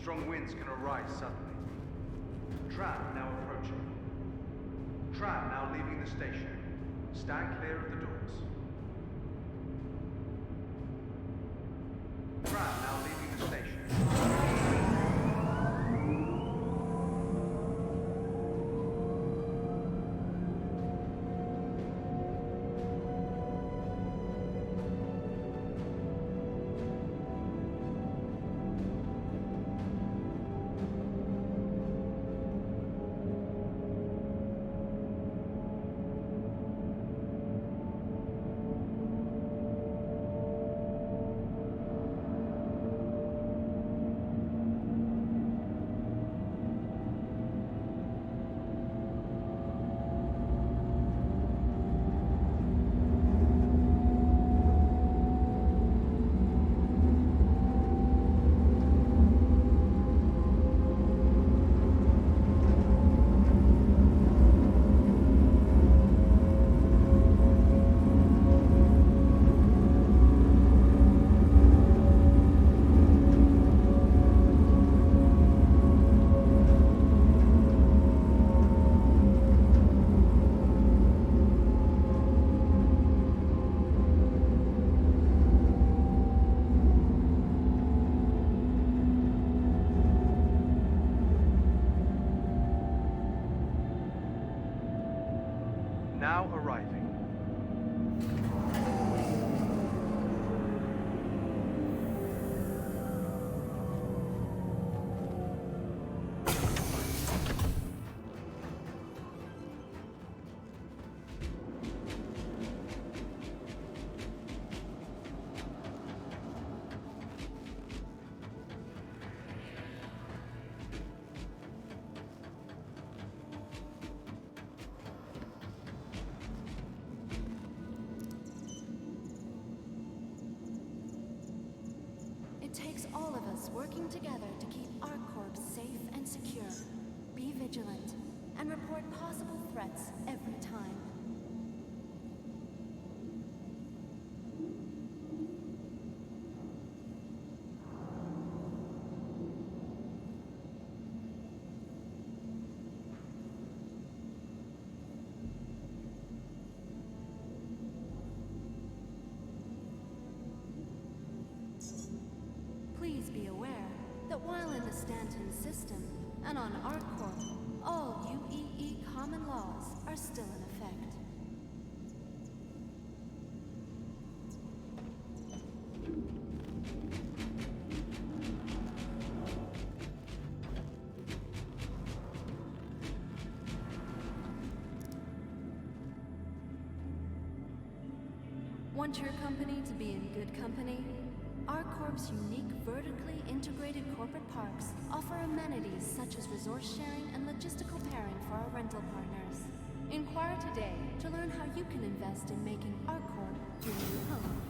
Strong winds can arise suddenly. Tram now approaching. Tram now leaving the station. Stand clear of the doors. Tram now leaving the station. Now arriving. It takes all of us working together to keep our corps safe and secure. Be vigilant and report possible threats every time. Please be aware that while in the Stanton system and on ArcCorp, all UEE common laws are still in effect. Want your company to be in good company? ArcCorp's unique vertically integrated corporate parks offer amenities such as resource sharing and logistical pairing for our rental partners. Inquire today to learn how you can invest in making ArcCorp your new home.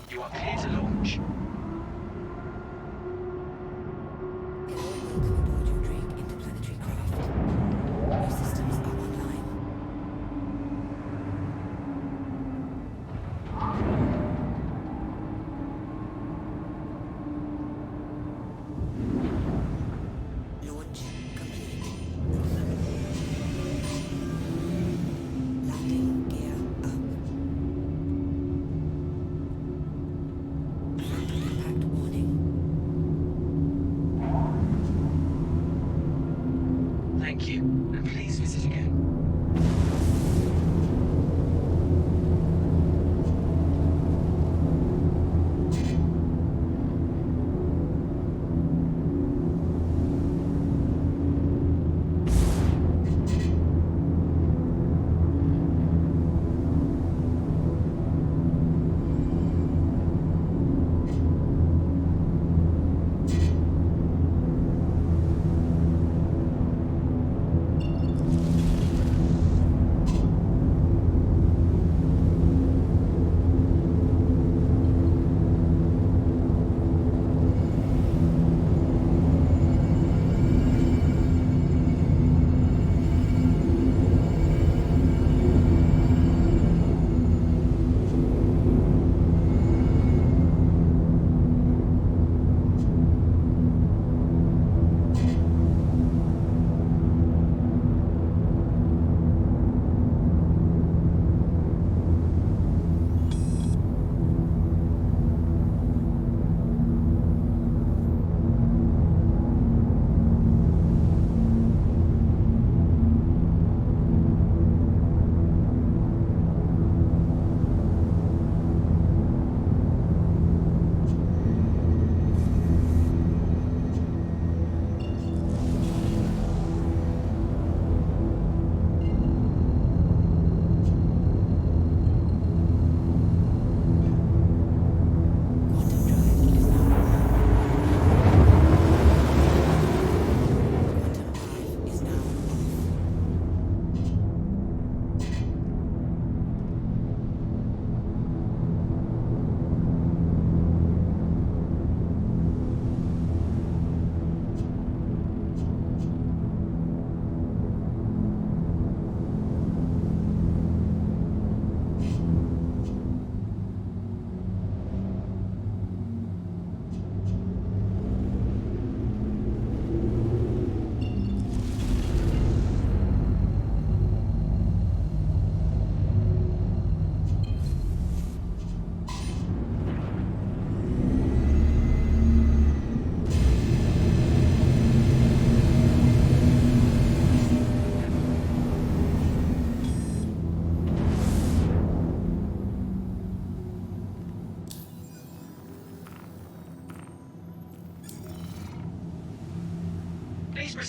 You are clear to launch. Welcome aboard your Drake interplanetary craft. Your systems are online. Launch complete. Landing gear up. Frontal impact warning. Thank you, and please visit again.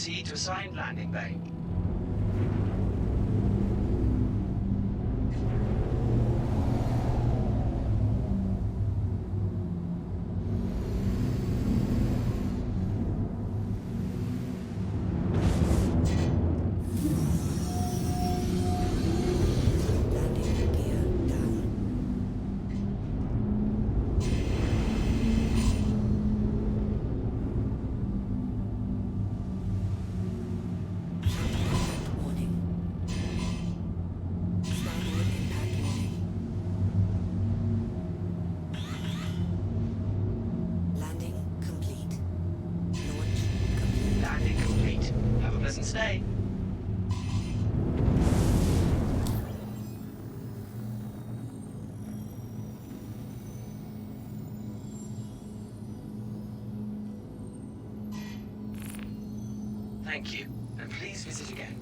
proceed to assigned landing bay. Landing gear down. Impact warning. Starboard impact warning. Landing complete. Launch complete. Landing complete. Have a pleasant stay. Thank you, and please visit again.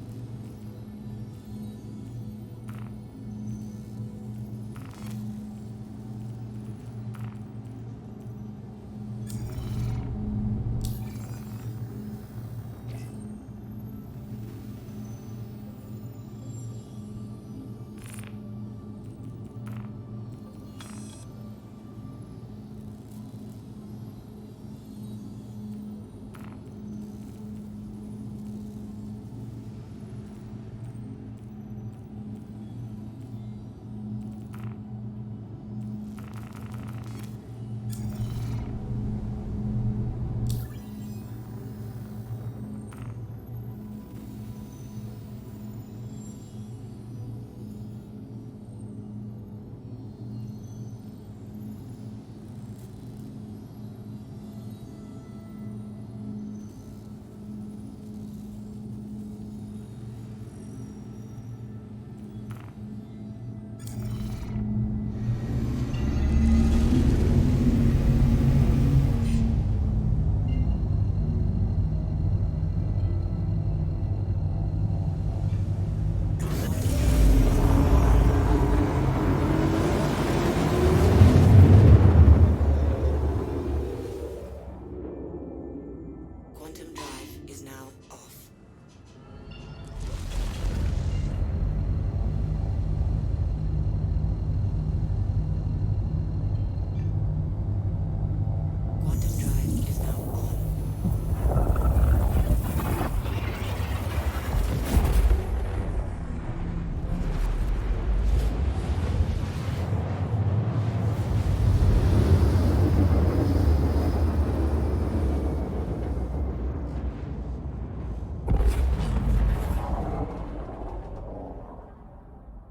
Quantum drive is now off. Quantum drive is now on.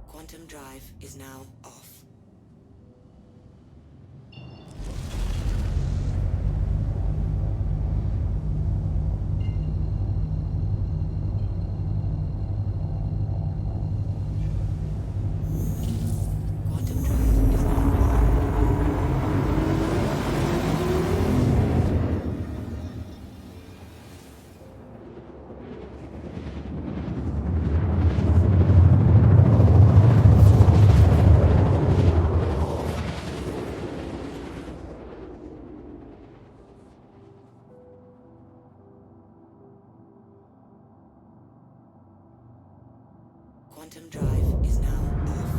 Quantum drive is now off. Quantum drive is now on. Quantum drive is now off.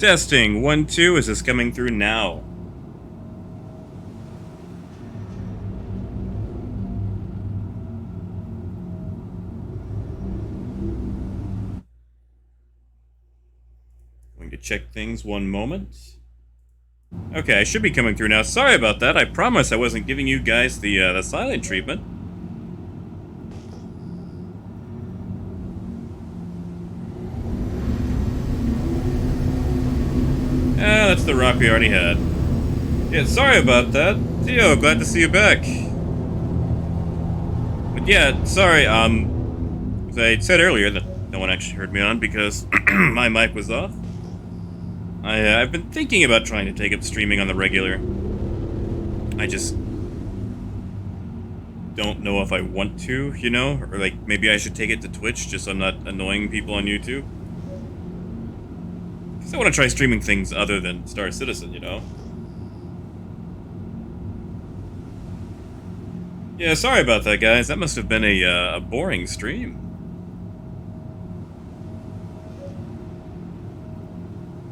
Testing 1 2. Is this coming through now? Going to check things 1 moment. Okay, I should be coming through now. Sorry about that. I promise I wasn't giving you guys the silent treatment. Ah, that's the rock we already had. Yeah, sorry about that. Theo, glad to see you back. But yeah, sorry, as I said earlier that no one actually heard me on because my mic was off. I've been thinking about trying to take up streaming on the regular. I just don't know if I want to, you know? Or like, maybe I should take it to Twitch just so I'm not annoying people on YouTube. Because I want to try streaming things other than Star Citizen, you know? Yeah, sorry about that, guys. That must have been a boring stream.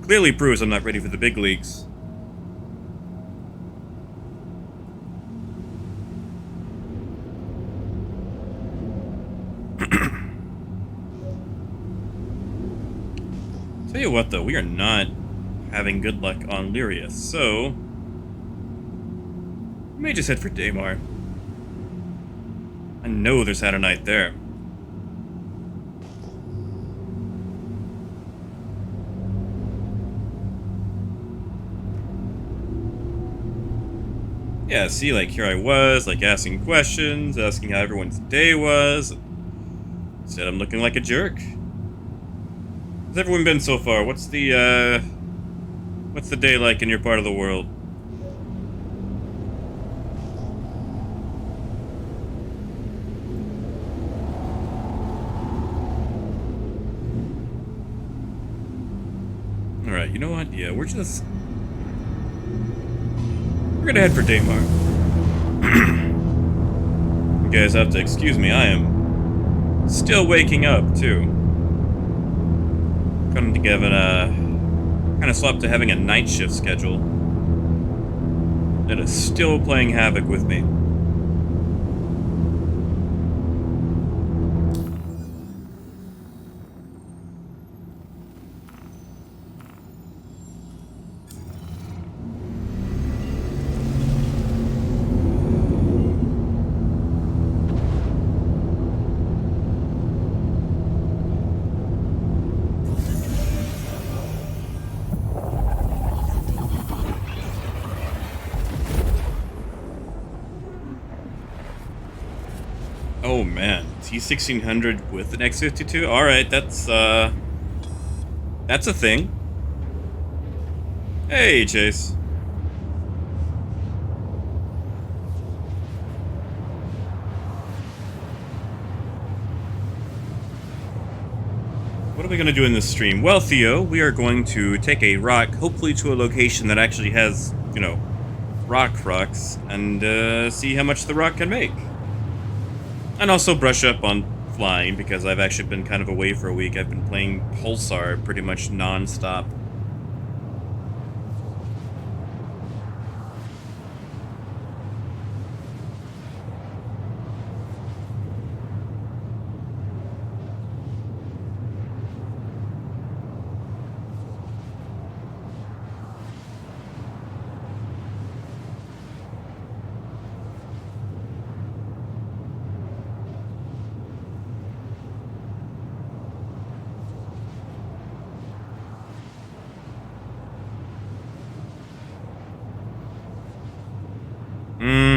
Clearly proves I'm not ready for the big leagues. Tell you what, though, we are not having good luck on Lyria, so we may just head for Daymar. I know there's Adonite there. Yeah, see, like, here I was, like, asking questions, asking how everyone's day was. Instead, I'm looking like a jerk. How's everyone been so far? What's the day like in your part of the world? Alright, you know what? Yeah, we're gonna head for Daymar. You guys have to excuse me, I am still waking up, too. Coming together, kind of swapped to having a night shift schedule. That is still playing havoc with me. Oh man, T1600 with an X52? Alright, that's a thing. Hey, Chase. What are we going to do in this stream? Well, Theo, we are going to take a rock, hopefully to a location that actually has, you know, rocks, and see how much the rock can make. And also brush up on flying, because I've actually been kind of away for a week. I've been playing Pulsar pretty much non-stop.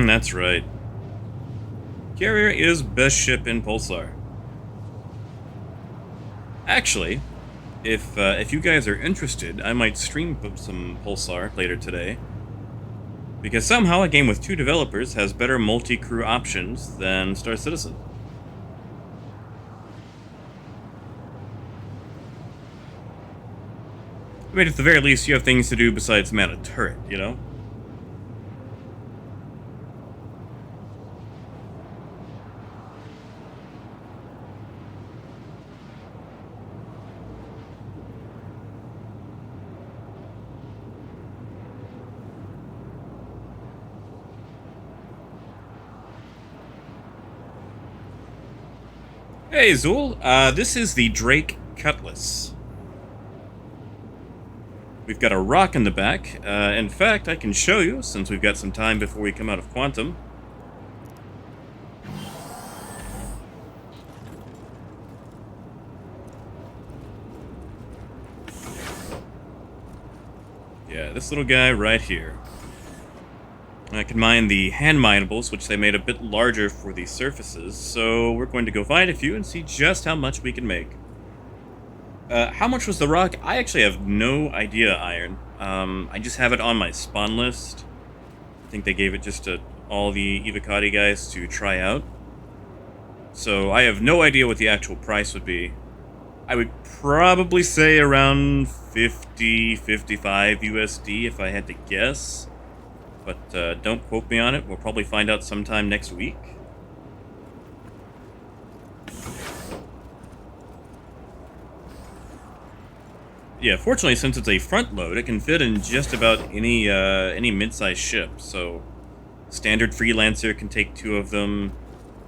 That's right. Carrier is best ship in Pulsar. Actually, if you guys are interested, I might stream some Pulsar later today. Because somehow a game with 2 developers has better multi-crew options than Star Citizen. I mean, at the very least, you have things to do besides man a turret, you know? Hey, Zool. This is the Drake Cutlass. We've got a rock in the back. In fact, I can show you, since we've got some time before we come out of Quantum. Yeah, this little guy right here. I can mine the hand minables, which they made a bit larger for the surfaces, so we're going to go find a few and see just how much we can make. How much was the rock? I actually have no idea, Iron. I just have it on my spawn list. I think they gave it just to all the Evocati guys to try out. So I have no idea what the actual price would be. I would probably say around 50, 55 USD if I had to guess. But don't quote me on it. We'll probably find out sometime next week. Yeah, fortunately, since it's a front load, it can fit in just about any mid-sized ship. So, standard Freelancer can take 2 of them.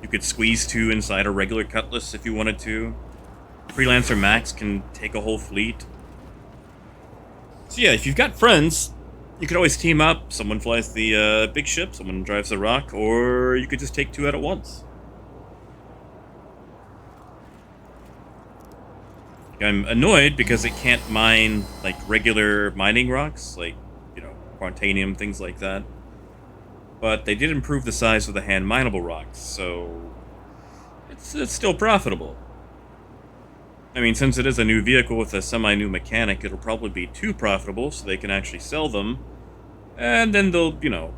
You could squeeze 2 inside a regular Cutlass if you wanted to. Freelancer Max can take a whole fleet. So yeah, if you've got friends, you could always team up. Someone flies the big ship, someone drives the rock, or you could just take 2 out at once. I'm annoyed because it can't mine, like, regular mining rocks, like, you know, Quantanium, things like that. But they did improve the size of the hand mineable rocks, so it's still profitable. I mean, since it is a new vehicle with a semi-new mechanic, it'll probably be too profitable, so they can actually sell them. And then they'll, you know,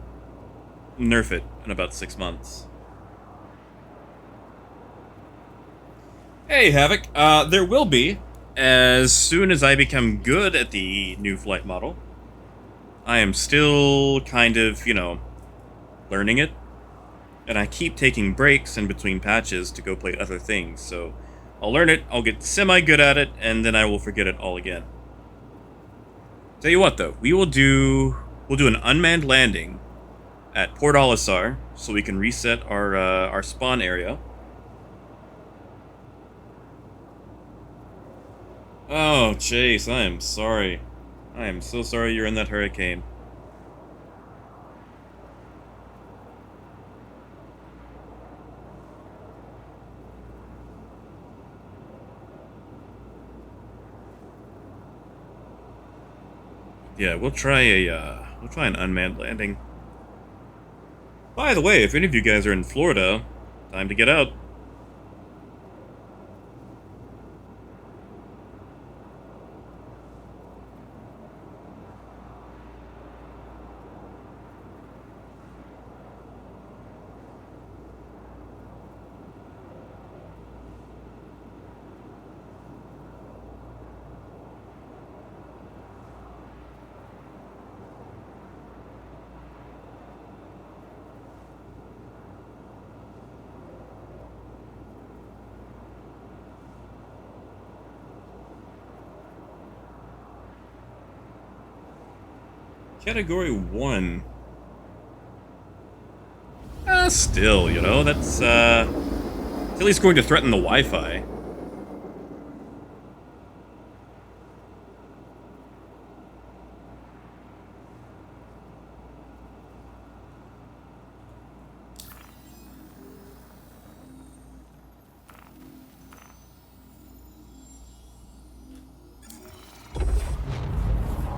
nerf it in about 6 months. Hey, Havoc. There will be, as soon as I become good at the new flight model. I am still kind of, you know, learning it. And I keep taking breaks in between patches to go play other things, so I'll learn it, I'll get semi-good at it, and then I will forget it all again. Tell you what, though, we'll do an unmanned landing at Port Olisar, so we can reset our spawn area. Oh, Chase, I am sorry. I am so sorry you're in that hurricane. Yeah, we'll try an unmanned landing. By the way, if any of you guys are in Florida, time to get out. Category 1. Still, you know, that's at least going to threaten the Wi-Fi.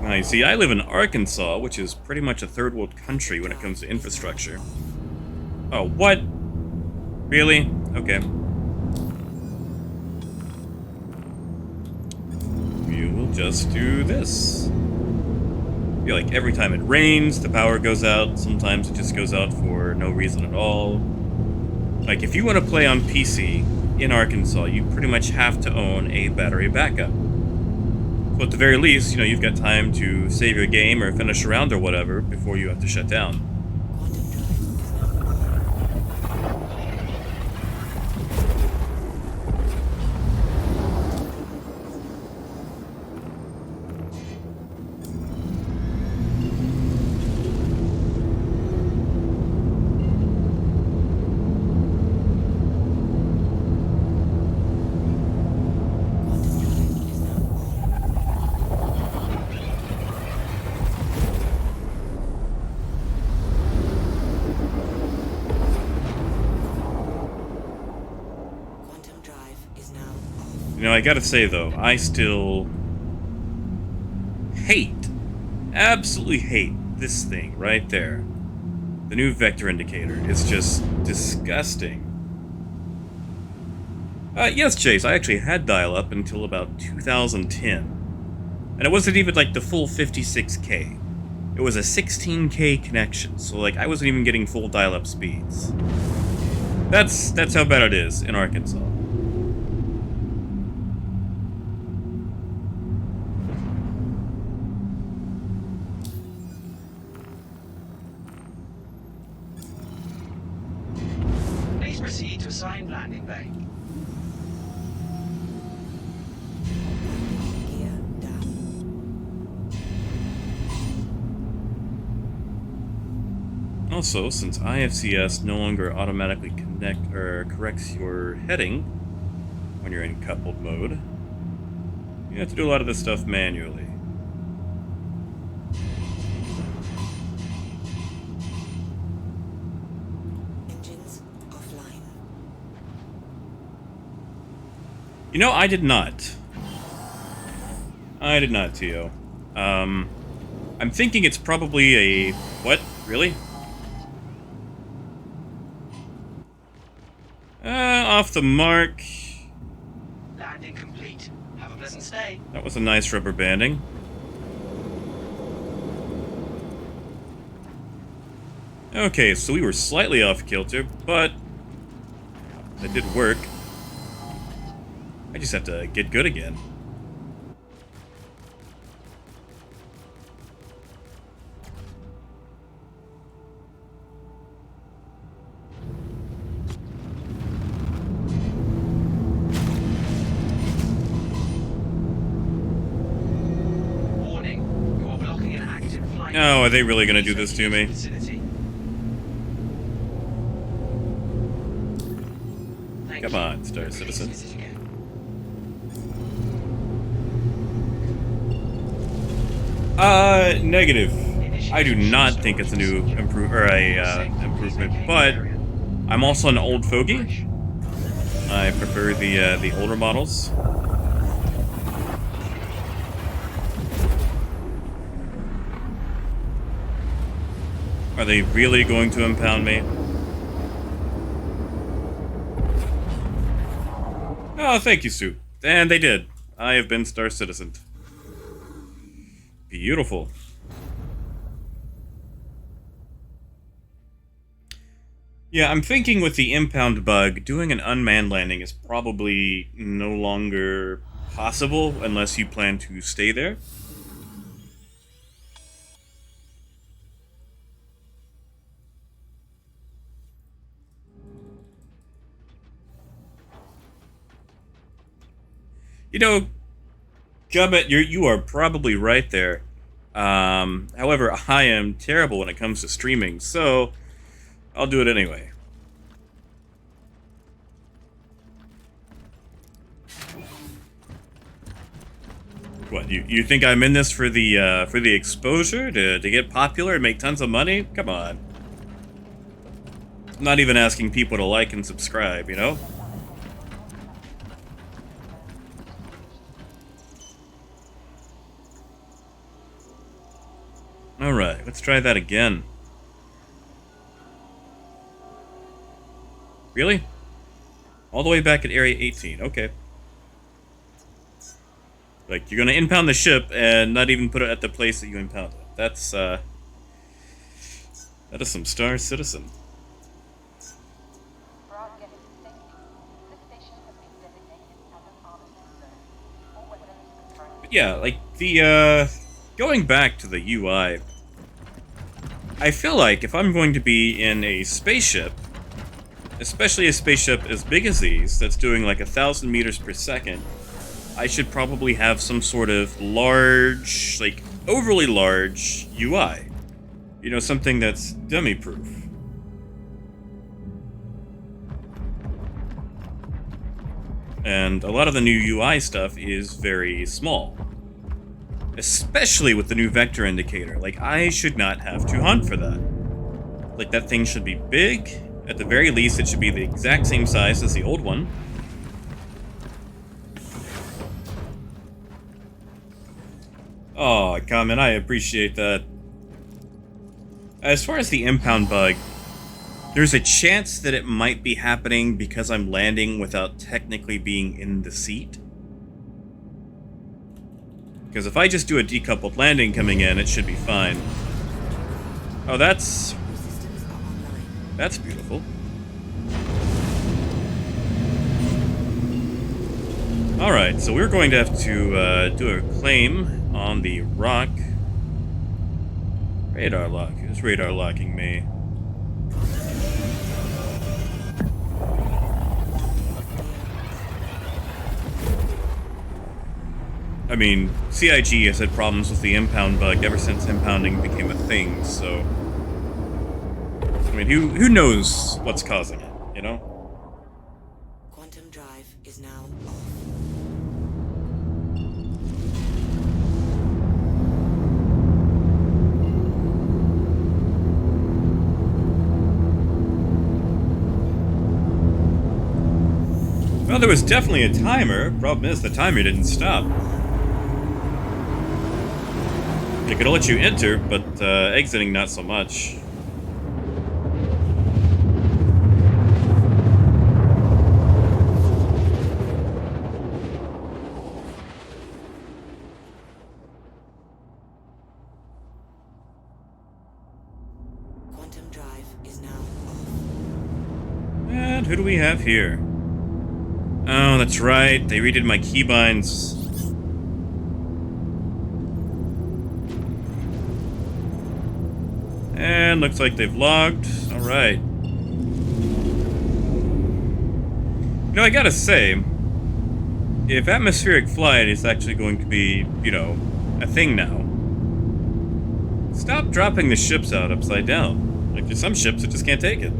Now, you see, I live in Arkansas, which is pretty much a third world country when it comes to infrastructure. Oh, what? Really? Okay. We will just do this. I feel like every time it rains, the power goes out. Sometimes it just goes out for no reason at all. Like, if you want to play on PC in Arkansas, you pretty much have to own a battery backup. So at the very least, you know, you've got time to save your game or finish a round or whatever before you have to shut down. You know, I gotta say though, I still absolutely hate this thing right there. The new vector indicator. It's just disgusting. Yes, Chase, I actually had dial-up until about 2010. And it wasn't even like the full 56K. It was a 16K connection, so like I wasn't even getting full dial-up speeds. That's how bad it is in Arkansas. Please proceed to assigned landing bay. Gear down. Also, since IFCS no longer automatically corrects your heading when you're in coupled mode, you have to do a lot of this stuff manually. Engines offline. You know, I did not. I did not, Tio. I'm thinking it's probably a... What? Really? Off the mark. Landing complete. Have a pleasant stay. That was a nice rubber banding. Okay, so we were slightly off kilter, but that did work. I just have to get good again. Warning. You are blocking an active flight. Oh, are they really gonna do this to me? Vicinity. Thank Come you. on, Star Please Citizen. message again. Negative. I do not think it's a new improvement, but I'm also an old fogey. I prefer the older models. Are they really going to impound me? Oh, thank you, Sue. And they did. I have been Star Citizen. Beautiful. Yeah, I'm thinking with the impound bug, doing an unmanned landing is probably no longer possible unless you plan to stay there. You know, Gubbit, you are probably right there. However, I am terrible when it comes to streaming, so I'll do it anyway. What, you think I'm in this for the exposure, to get popular and make tons of money? Come on. I'm not even asking people to like and subscribe, you know? Alright, let's try that again. Really? All the way back at Area 18, okay. Like, you're gonna impound the ship and not even put it at the place that you impounded it. That's, that is some Star Citizen. But yeah, like, the, going back to the UI, I feel like if I'm going to be in a spaceship, especially a spaceship as big as these, that's doing like 1,000 meters per second, I should probably have some sort of large, like overly large UI. You know, something that's dummy-proof. And a lot of the new UI stuff is very small. Especially with the new vector indicator. Like, I should not have to hunt for that. Like, that thing should be big. At the very least, it should be the exact same size as the old one. Oh, comment, I appreciate that. As far as the impound bug, there's a chance that it might be happening because I'm landing without technically being in the seat. Because if I just do a decoupled landing coming in, it should be fine. Oh, that's beautiful. Alright, so we're going to have to do a claim on the ROC. Radar lock. Who's radar locking me? I mean, CIG has had problems with the impound bug ever since impounding became a thing, so... I mean, who knows what's causing it, you know? Quantum drive is now off. Well, there was definitely a timer. Problem is, the timer didn't stop. It could let you enter, but exiting not so much. Quantum drive is now off. And who do we have here? Oh, that's right. They redid my keybinds. And looks like they've logged. Alright. You know, I gotta say, if atmospheric flight is actually going to be, you know, a thing now, stop dropping the ships out upside down. Like, there's some ships that just can't take it.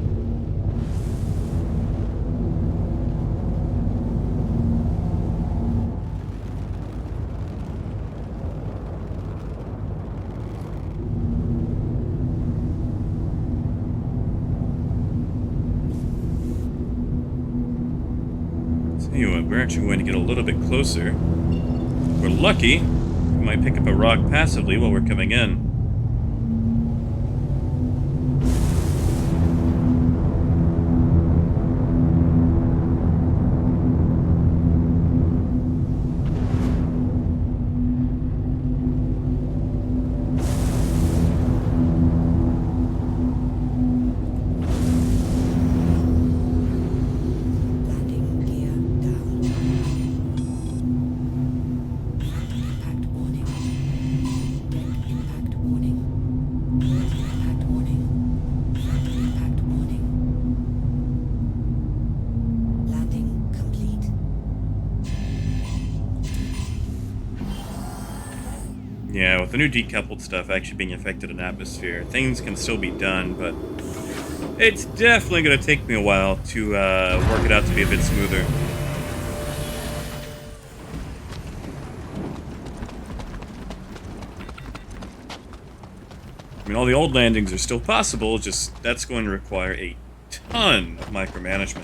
Anyway, we're actually going to get a little bit closer. If we're lucky, we might pick up a ROC passively while we're coming in. Landing gear down. Impact warning. Impact warning. Impact warning. Impact warning. Landing complete. Yeah, with the new decoupled stuff actually being affected in atmosphere, things can still be done, but it's definitely going to take me a while to work it out to be a bit smoother. I mean, all the old landings are still possible, just that's going to require a ton of micromanagement.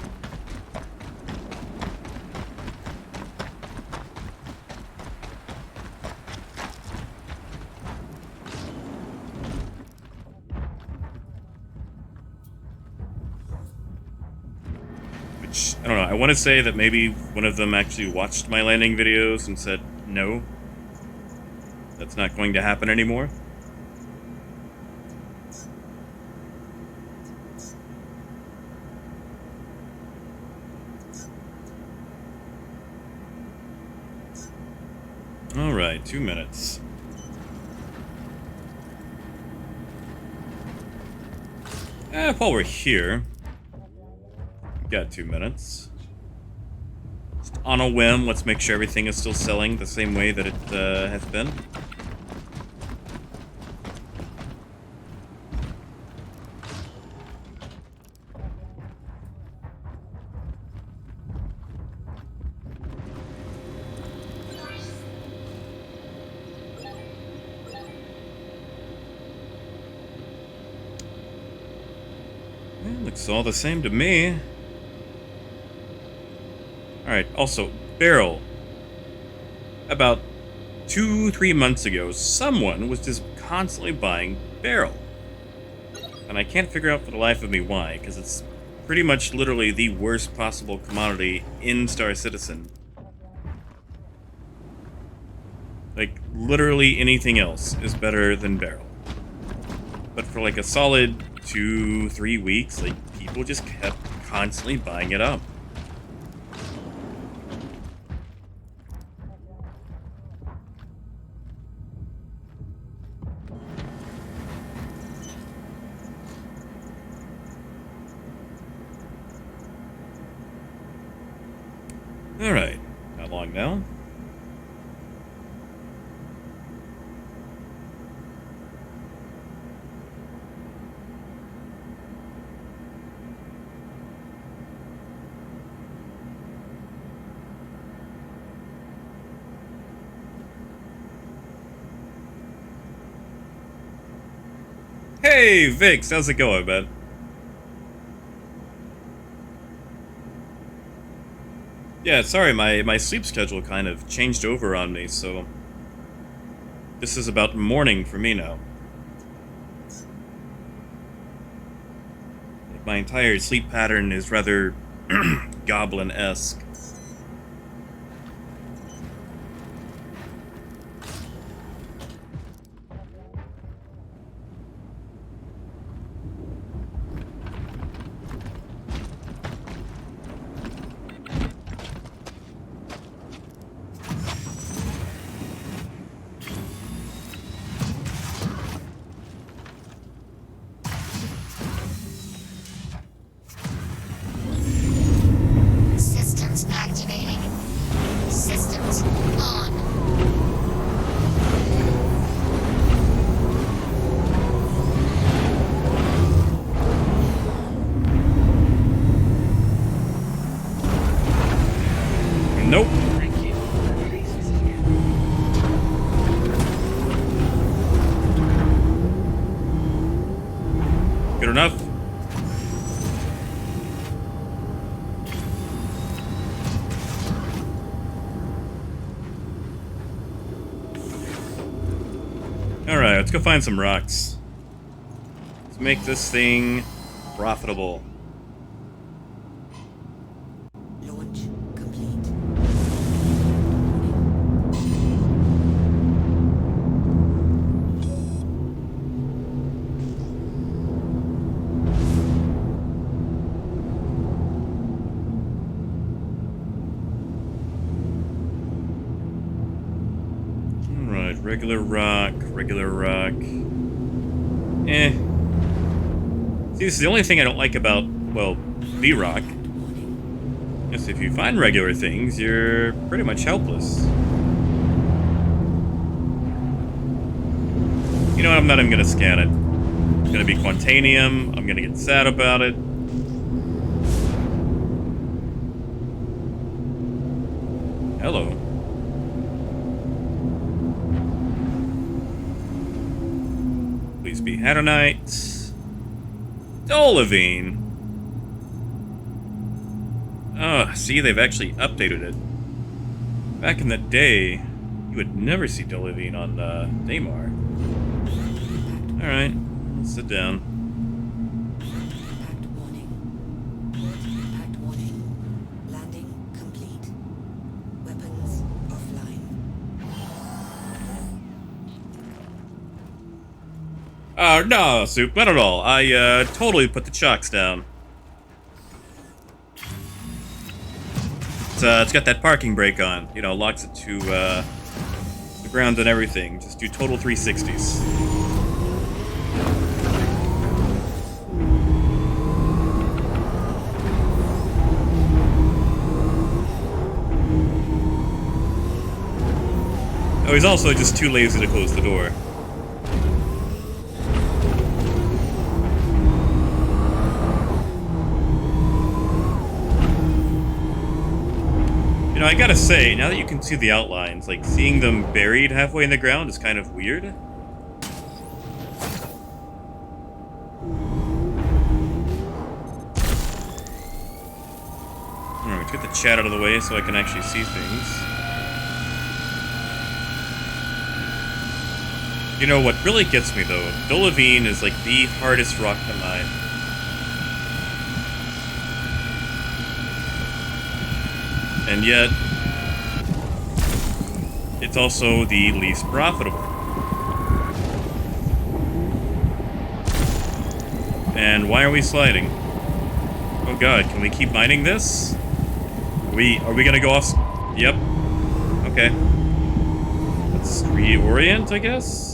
Which, I don't know, I want to say that maybe one of them actually watched my landing videos and said, no, that's not going to happen anymore. Alright, 2 minutes. While we're here, we've got 2 minutes. Just on a whim, let's make sure everything is still selling the same way that it has been. Looks all the same to me. Alright, also, barrel. About 2-3 months ago, someone was just constantly buying Beryl. And I can't figure out for the life of me why, because it's pretty much literally the worst possible commodity in Star Citizen. Like, literally anything else is better than Beryl. But for like a solid 2-3 weeks, like, people just kept constantly buying it up. Alright, how long now? Hey, Vix, how's it going, man? Yeah, sorry, my sleep schedule kind of changed over on me, so this is about morning for me now. Like, my entire sleep pattern is rather goblin-esque. Systems activating. Systems on. Nope. Thank you. Please visit again. Good enough? Alright, let's go find some rocks. Let's make this thing profitable. Launch complete. Alright, regular rock, regular rock. Eh. See, this is the only thing I don't like about, well, V-Rock. Is if you find regular things, you're pretty much helpless. You know what, I'm not even gonna scan it. It's gonna be Quantanium, I'm gonna get sad about it. Hello. Please be Hadonite. Olivine. Oh, see, they've actually updated it. Back in the day, you would never see Dolivine on Daymar. Alright, let's sit down. Impact warning. Impact warning. Landing complete. Weapons offline. Oh, no, Soup, not at all. I totally put the chocks down. It's got that parking brake on. You know, locks it to the ground and everything. Just do total 360s. Oh, he's also just too lazy to close the door. You know, I gotta say, now that you can see the outlines, like, seeing them buried halfway in the ground is kind of weird. Alright, let's get the chat out of the way so I can actually see things. You know what really gets me though? Dolivine is like the hardest rock to mine. And yet, it's also the least profitable. And why are we sliding? Oh god, can we keep mining this? Are we gonna go off? Yep. Okay. Let's reorient, I guess.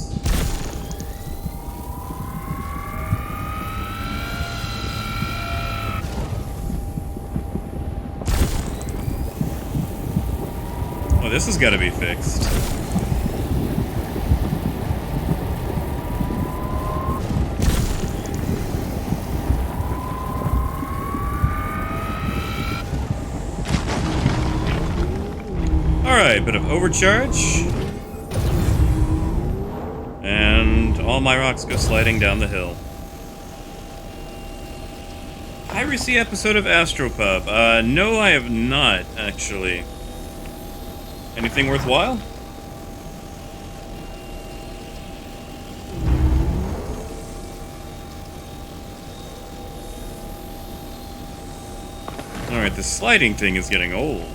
Oh, this has got to be fixed. Alright, bit of overcharge. And all my rocks go sliding down the hill. Piracy episode of Astropub. No, I have not, actually. Anything worthwhile? Alright, the sliding thing is getting old.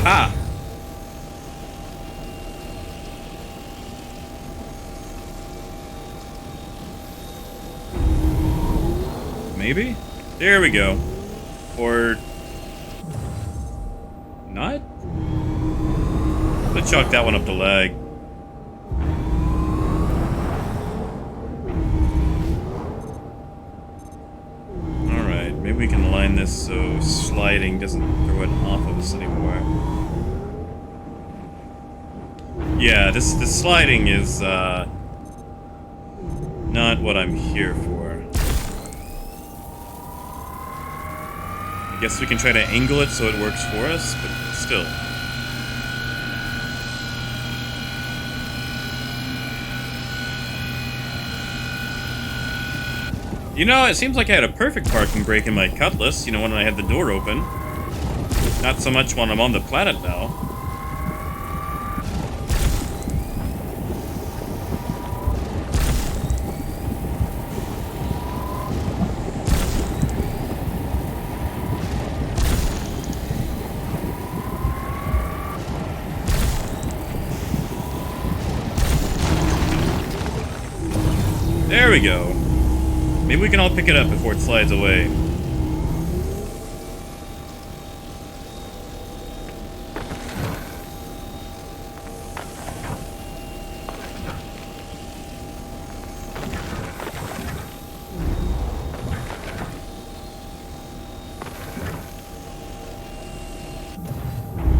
Aha! Maybe? There we go. Or... not? Let's chalk that one up to lag. Alright, maybe we can line this so sliding doesn't throw it off of us anymore. Yeah, this sliding is, not what I'm here for. I guess we can try to angle it so it works for us, but still. You know, it seems like I had a perfect parking brake in my Cutlass, you know, when I had the door open. Not so much when I'm on the planet now. There we go. Maybe we can all pick it up before it slides away.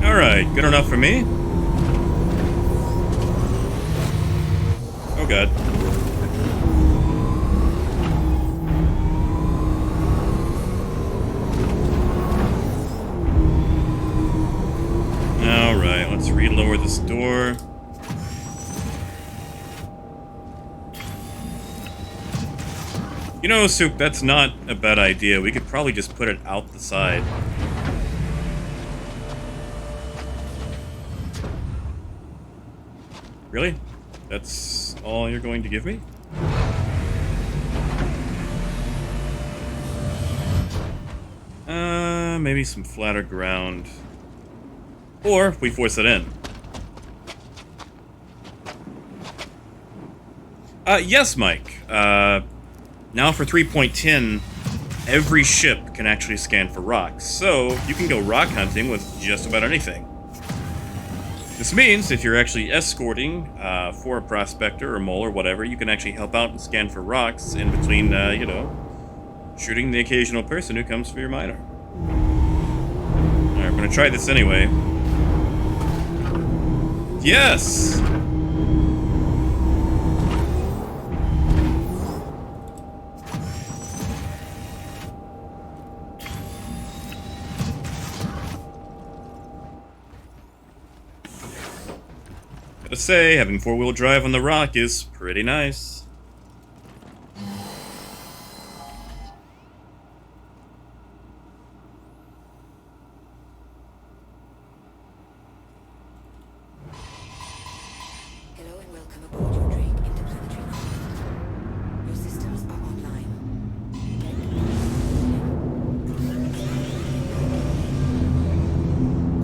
Alright, good enough for me. Oh god. Alright, let's relower this door. You know, Soup, that's not a bad idea. We could probably just put it out the side. Really? That's all you're going to give me? Maybe some flatter ground. Or we force it in. Yes, Mike. Now for 3.10, every ship can actually scan for rocks. So you can go rock hunting with just about anything. This means if you're actually escorting for a prospector or mole or whatever, you can actually help out and scan for rocks in between, you know, shooting the occasional person who comes for your miner. Alright, we're gonna try this anyway. Gotta say, having 4-wheel drive on the Rock is pretty nice. Hello and welcome aboard your Drake interplanetary craft. Your systems are online.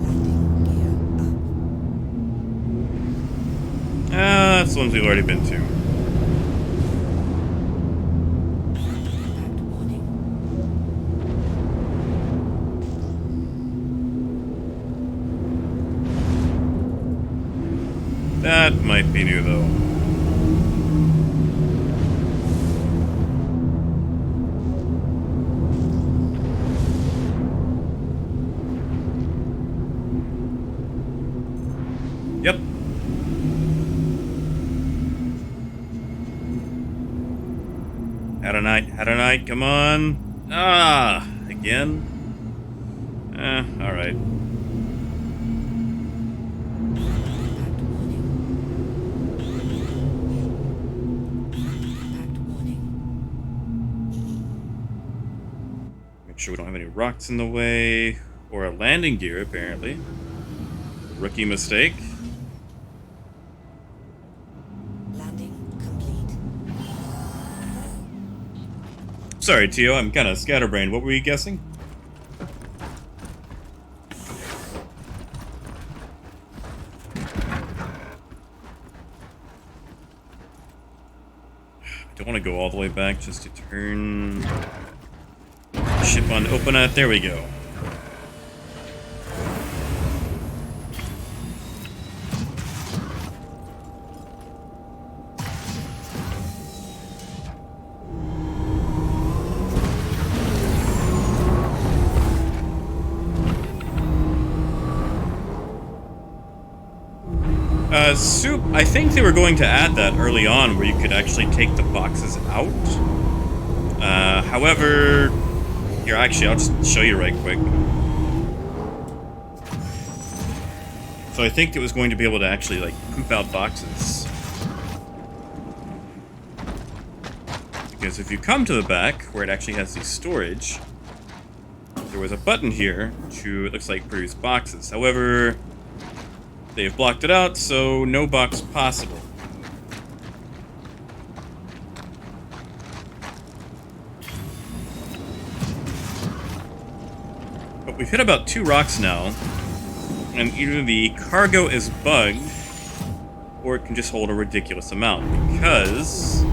Landing gear up. That's the ones we've already been to. Impact warning. That might be new, though. Yep. Had a night, come on. Ah, again? Alright. Impact warning. Impact warning. Make sure we don't have any rocks in the way. Or a landing gear, apparently. Rookie mistake. Landing complete. Sorry, Tio, I'm kind of scatterbrained. What were you guessing? I don't want to go all the way back just to turn ship on open it. There we go. Soup, I think they were going to add that early on where you could actually take the boxes out. However, here, actually, I'll just show you right quick. So I think it was going to be able to actually, like, poop out boxes. Because if you come to the back, where it actually has the storage, there was a button here to, it looks like, produce boxes. However, they've blocked it out, so no box possible. But we've hit about 2 rocks now, and either the cargo is bugged, or it can just hold a ridiculous amount, because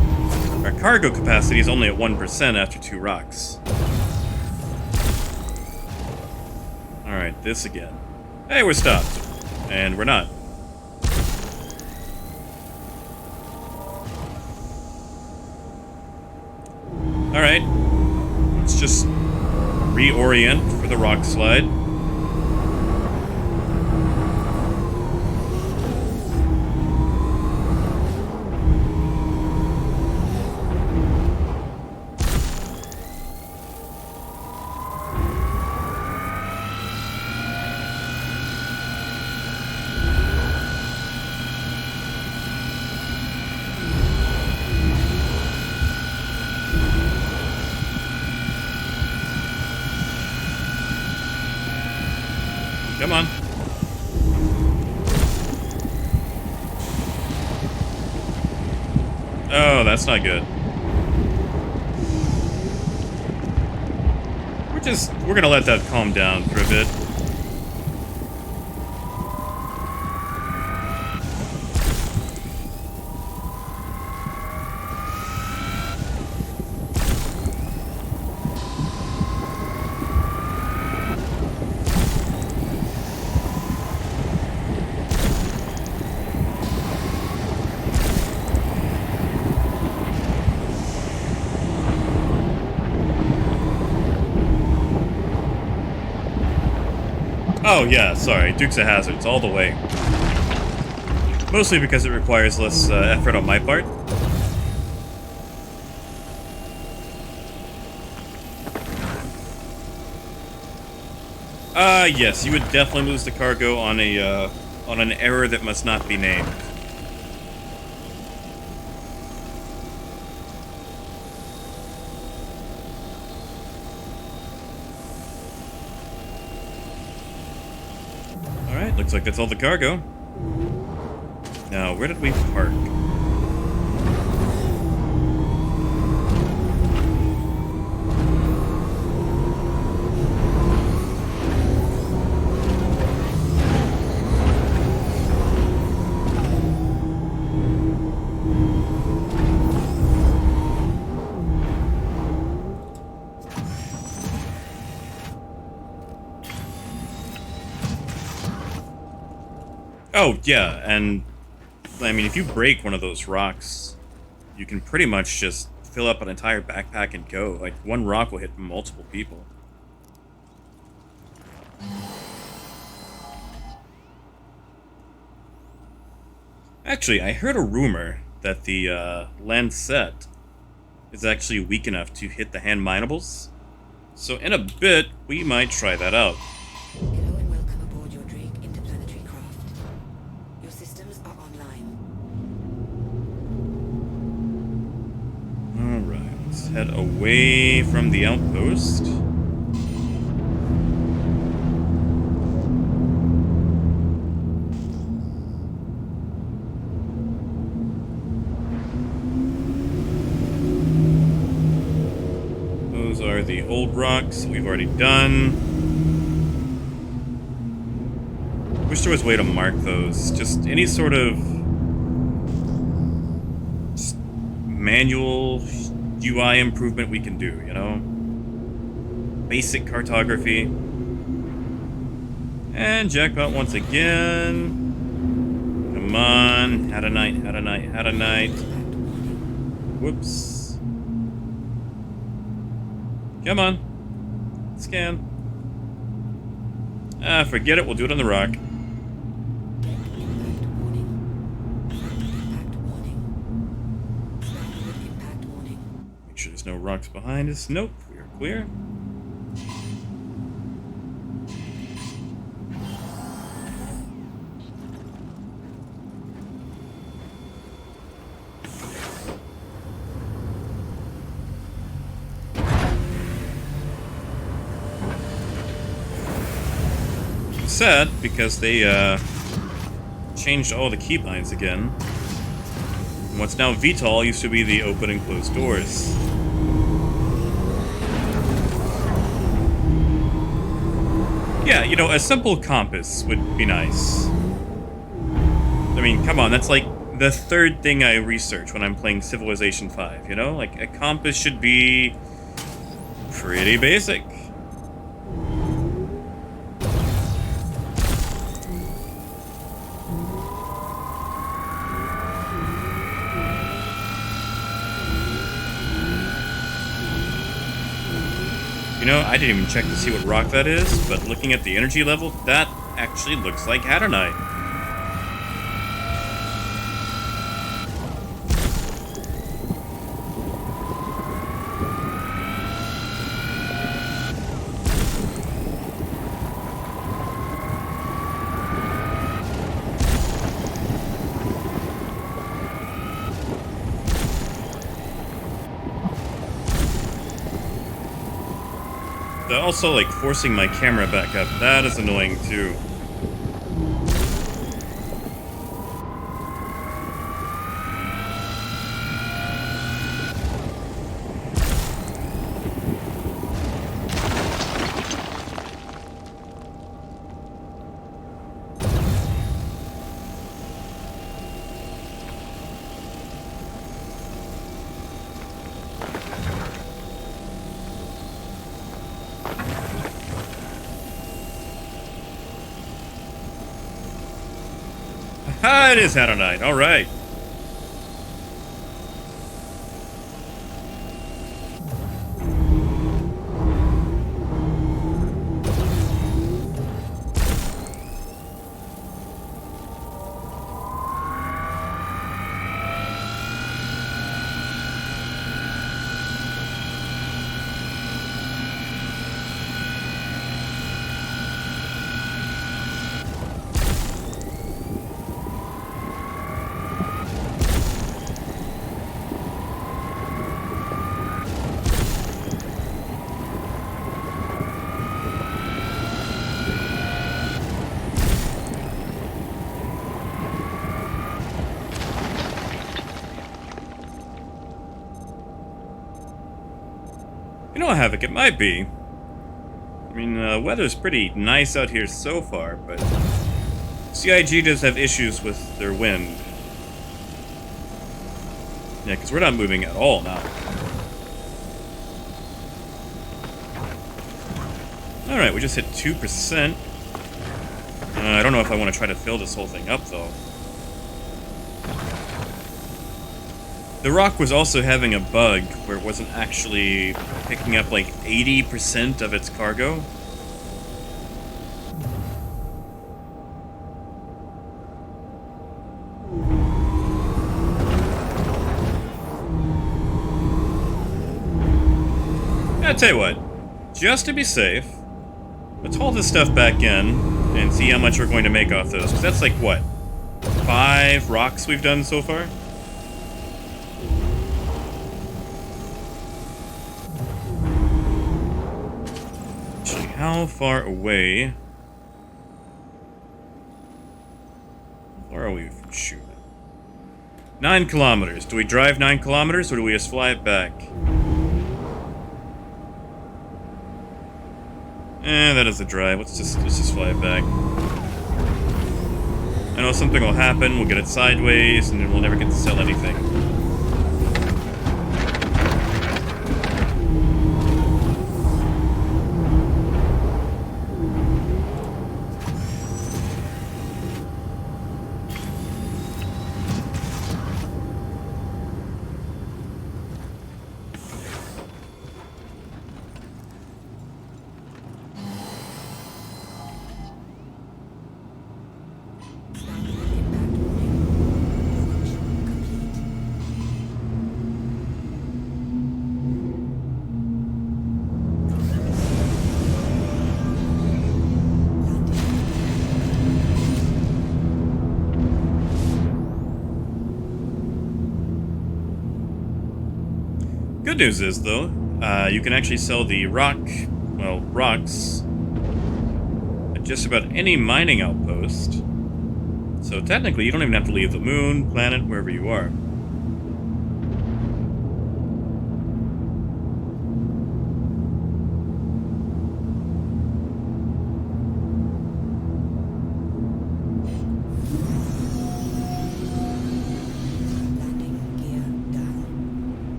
our cargo capacity is only at 1% after 2 rocks. Alright, this again. Hey, we're stopped. And we're not. Alright. Let's just reorient for the rock slide. Come on. Oh, that's not good. We're gonna let that calm down for a bit. Oh yeah, sorry, Dukes of Hazzards, all the way. Mostly because it requires less effort on my part. Yes, you would definitely lose the cargo on an error that must not be named. Alright, looks like that's all the cargo. Now, where did we park? Oh, yeah, and I mean, if you break one of those rocks, you can pretty much just fill up an entire backpack and go. Like, one rock will hit multiple people. Actually, I heard a rumor that the Lancet is actually weak enough to hit the hand minables. So in a bit, we might try that out. Hello and welcome aboard your Drake interplanetary craft. Your systems are online. Alright, let's head away from the outpost. Those are the old rocks we've already done. Wish there was a way to mark those. Just any sort of manual UI improvement we can do, you know? Basic cartography. And jackpot once again. Come on. Had a night, had a night, had a night. Whoops. Come on. Scan. Ah, forget it. We'll do it on the rock. Impact warning. Impact warning. Impact warning. Make sure there's no rocks behind us. Nope, we are clear. Sad because they changed all the keybinds again. And what's now VTOL used to be the open and closed doors. Yeah, you know, a simple compass would be nice. I mean, come on, that's like the third thing I research when I'm playing Civilization 5, you know? Like, a compass should be pretty basic. You know, I didn't even check to see what rock that is, but looking at the energy level, that actually looks like Hadronite. Also, like, forcing my camera back up, that is annoying too. Ah, it is Hadronite. All right. You know, Havoc, it might be. I mean, weather's pretty nice out here so far, but CIG does have issues with their wind. Yeah, because we're not moving at all now. Alright, we just hit 2%. I don't know if I want to try to fill this whole thing up, though. The ROC was also having a bug where it wasn't actually picking up like 80% of its cargo. I'll tell you what, just to be safe, let's haul this stuff back in and see how much we're going to make off those. Because that's like, what, 5 rocks we've done so far? Actually, how far away? Where are we from shooting? 9 kilometers. Do we drive 9 kilometers or do we just fly it back? That is a drive. Let's just fly it back. I know something will happen, we'll get it sideways, and then we'll never get to sell anything. Good news is, though, you can actually sell the rocks at just about any mining outpost. So technically, you don't even have to leave the moon, planet, wherever you are.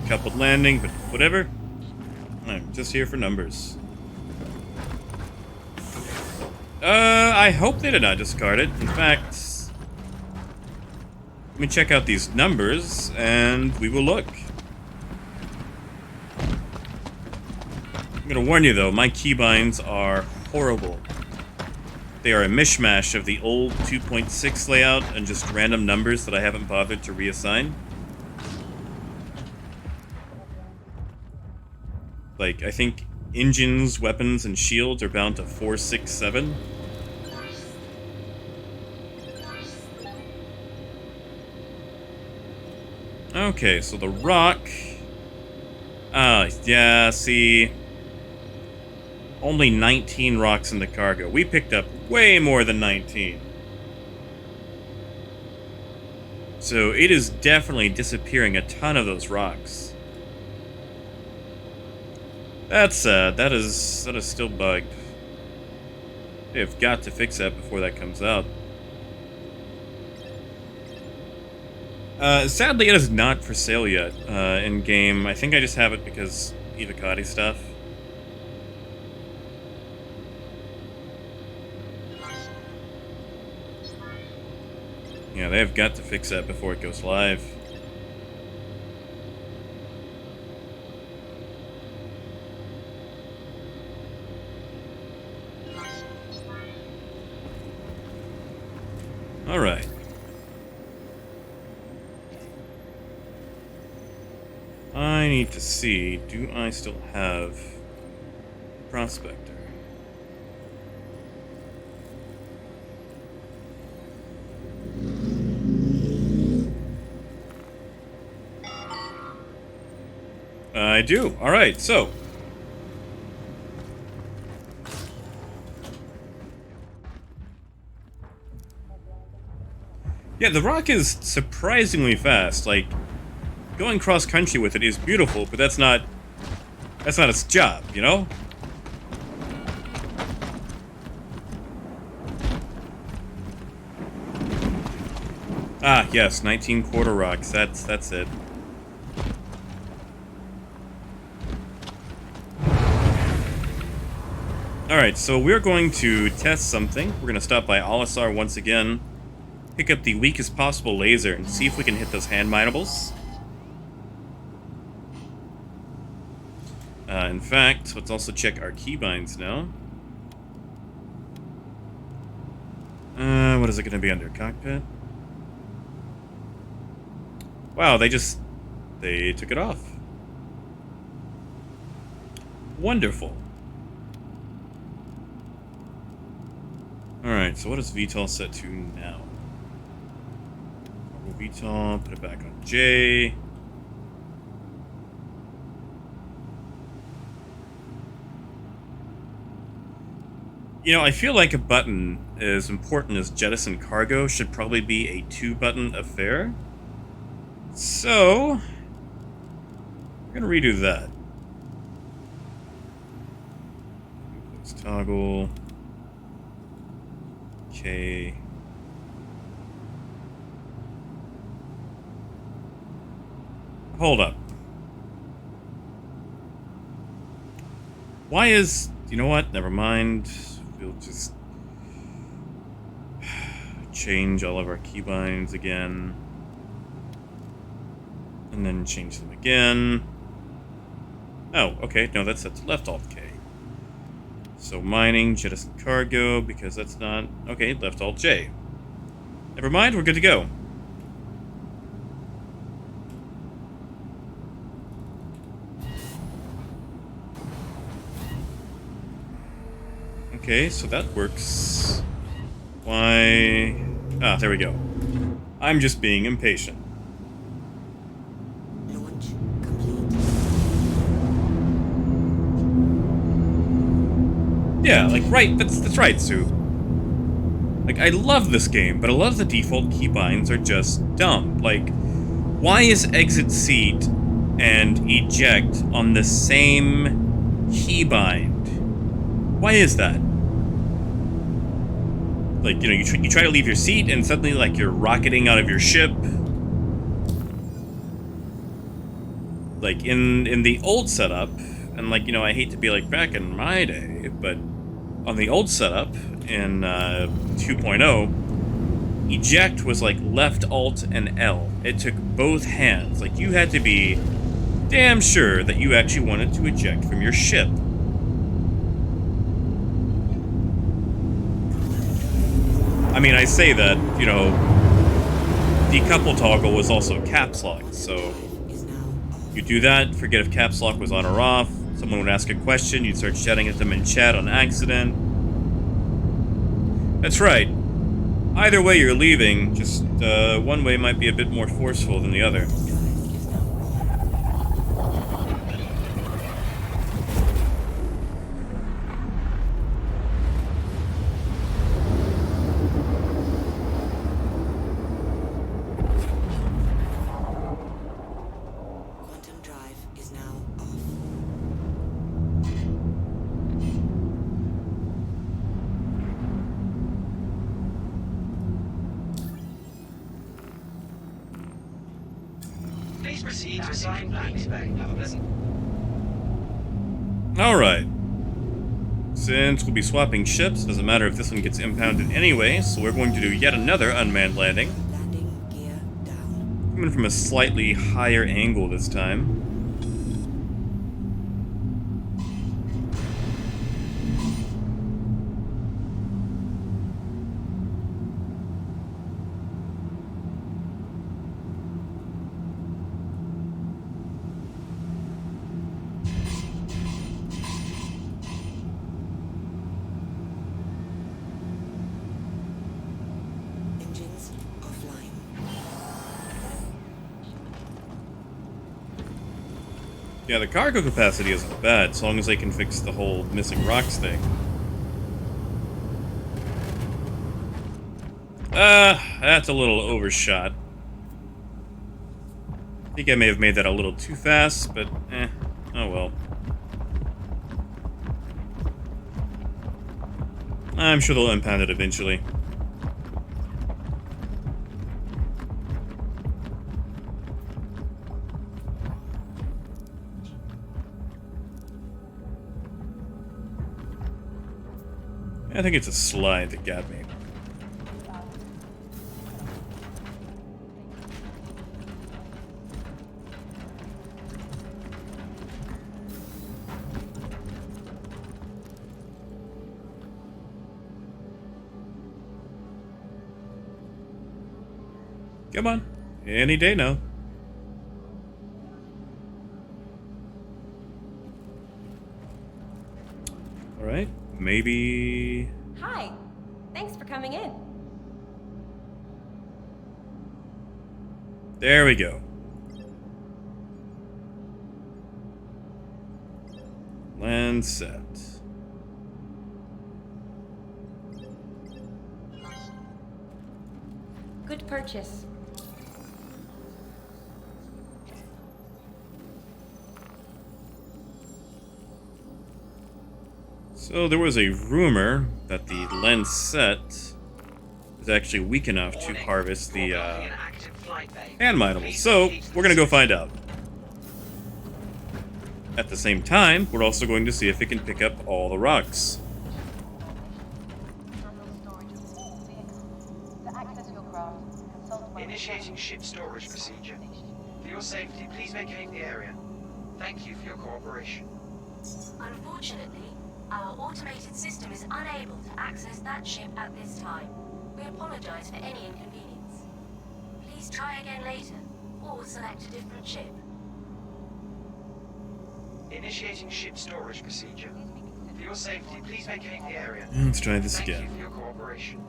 Coupled landing, but whatever. I'm just here for numbers. I hope they did not discard it. In fact, let me check out these numbers, and we will look. I'm gonna warn you, though, my keybinds are horrible. They are a mishmash of the old 2.6 layout and just random numbers that I haven't bothered to reassign. Like, I think engines, weapons, and shields are bound to 467. Okay, so the ROC... yeah, see... Only 19 rocks in the cargo. We picked up way more than 19. So it is definitely disappearing a ton of those rocks. That's sad. That is still bugged. They've got to fix that before that comes out. Sadly, it is not for sale yet in game. I think I just have it because Evocati stuff. Yeah, they've got to fix that before it goes live. All right. I need to see, do I still have Prospector? I do. All right, so Yeah, the rock is surprisingly fast. Like, going cross-country with it is beautiful, but that's not its job, you know? Ah, yes, 19 quarter rocks. That's it. Alright, so we're going to test something. We're going to stop by Olisar once again, pick up the weakest possible laser, and see if we can hit those hand minables. In fact, let's also check our keybinds now. What is it going to be under? Cockpit? Wow, they took it off. Wonderful. Alright, so what is VTOL set to now? VTOL, put it back on J. You know, I feel like a button as important as jettison cargo should probably be a 2-button affair. So, we're gonna redo that. Let's toggle. Okay. Hold up. Why is... You know what? Never mind. We'll just change all of our keybinds again. And then change them again. Oh, okay. No, that's set to left Alt K. So mining, jettison cargo, because that's not... Okay, left Alt J. Never mind, we're good to go. Okay, so that works. Why... Ah, there we go. I'm just being impatient. Launch complete. Yeah, like, right, that's right, Sue. Like, I love this game, but a lot of the default keybinds are just dumb. Like, why is exit seat and eject on the same keybind? Why is that? Like, you know, you try to leave your seat and suddenly, like, you're rocketing out of your ship. Like, in the old setup, and, like, you know, I hate to be like back in my day, but on the old setup, in 2.0, eject was, like, left Alt and L. It took both hands. Like, you had to be damn sure that you actually wanted to eject from your ship. I mean, I say that, you know, decouple toggle was also caps lock, so you do that, forget if caps lock was on or off, someone would ask a question, you'd start shouting at them in chat on accident. That's right. Either way you're leaving, just one way might be a bit more forceful than the other. Quantum drive is now off. Please proceed to assign flight. Have a pleasant... Alright. Since we'll be swapping ships, doesn't matter if this one gets impounded anyway, so we're going to do yet another unmanned landing. Landing gear down. Coming from a slightly higher angle this time. Engines offline. Yeah, the cargo capacity isn't bad, as long as they can fix the whole missing rocks thing. That's a little overshot. I think I may have made that a little too fast, but oh well. I'm sure they'll impound it eventually. I think it's a slide that got me. Come on. Any day now. Alright. Maybe... Hi. Thanks for coming in. There we go. Land set. Good purchase. So there was a rumor that the lens set is actually weak enough to harvest the hand minimal. So we're gonna go find out. At the same time, we're also going to see if it can pick up all the rocks. Initiating ship storage procedure. For your safety, please vacate the area. Thank you for your cooperation. Unfortunately, our automated system is unable to access that ship at this time. We apologize for any inconvenience. Please try again later, or select a different ship. Initiating ship storage procedure. For your safety, please vacate the area. Let's try this Thank again. you for your cooperation.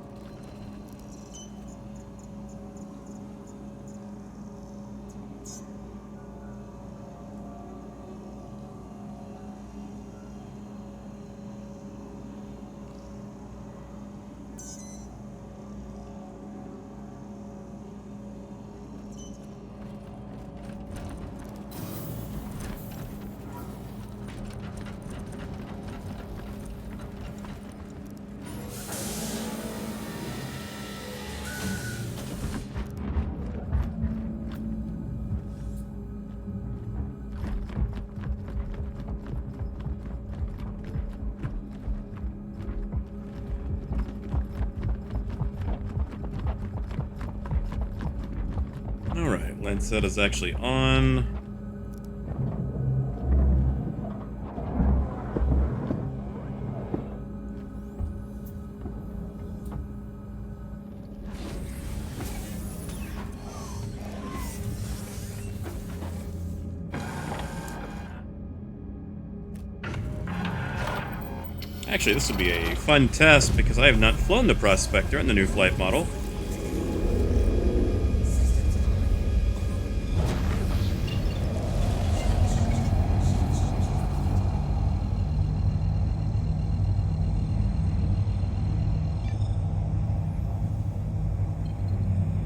Alright, lens set is actually on. Actually, this will be a fun test because I have not flown the Prospector in the new flight model.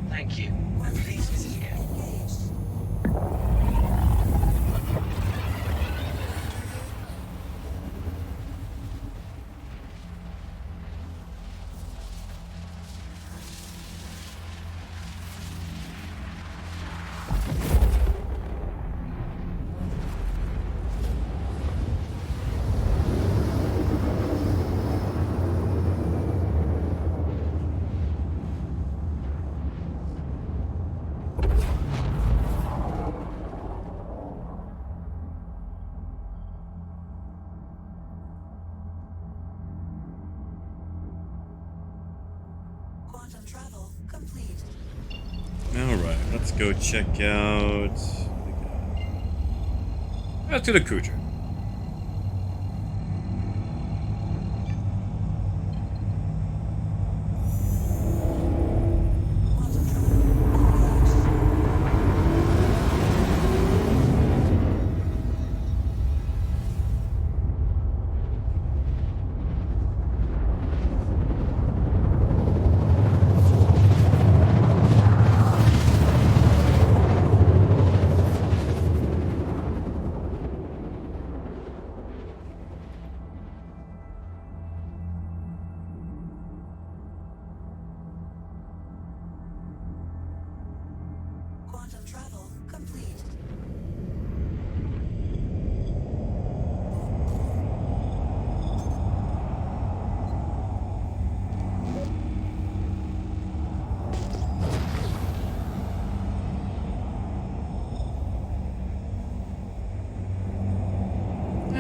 Thank you. And please visit again. Quantum travel complete. Alright, let's go check out... Let's do the cruiser.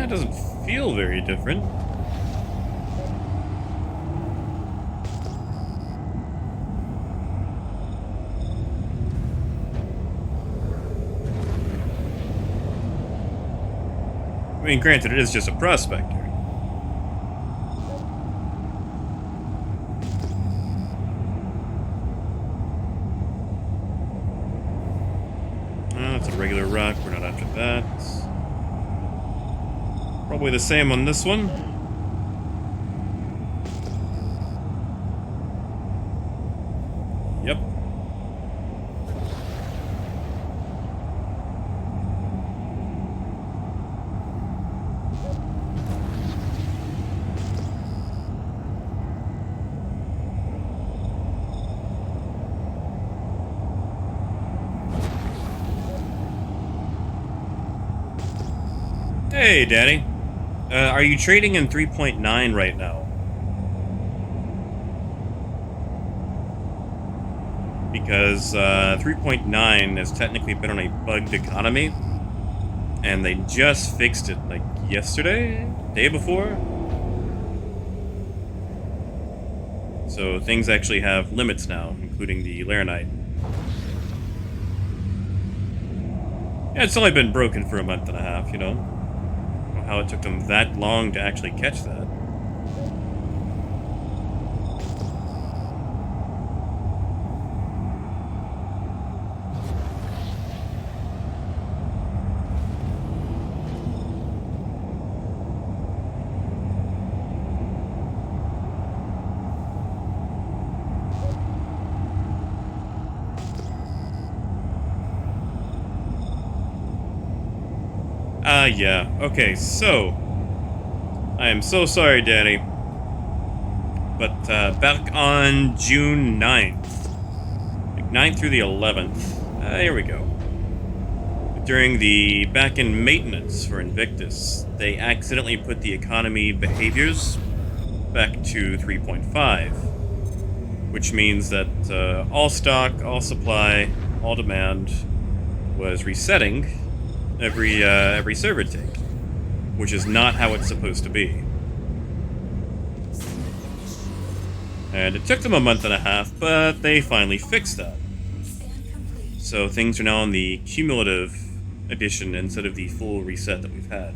It doesn't feel very different. I mean, granted, it is just a prospector. It's a regular rock. We're not after that. Probably the same on this one. Yep. Hey, Daddy. Are you trading in 3.9 right now? Because 3.9 has technically been on a bugged economy, and they just fixed it like yesterday, day before. So things actually have limits now, including the Laranite. Yeah, it's only been broken for a month and a half, you know. How it took them that long to actually catch that. Yeah. Okay, so I am so sorry, Danny. But back on June 9th, like 9th through the 11th, here we go. During the back-end maintenance for Invictus, they accidentally put the economy behaviors back to 3.5, which means that all stock, all supply, all demand was resetting every server take, which is not how it's supposed to be. And it took them a month and a half, but they finally fixed that. So things are now on the cumulative edition instead of the full reset that we've had.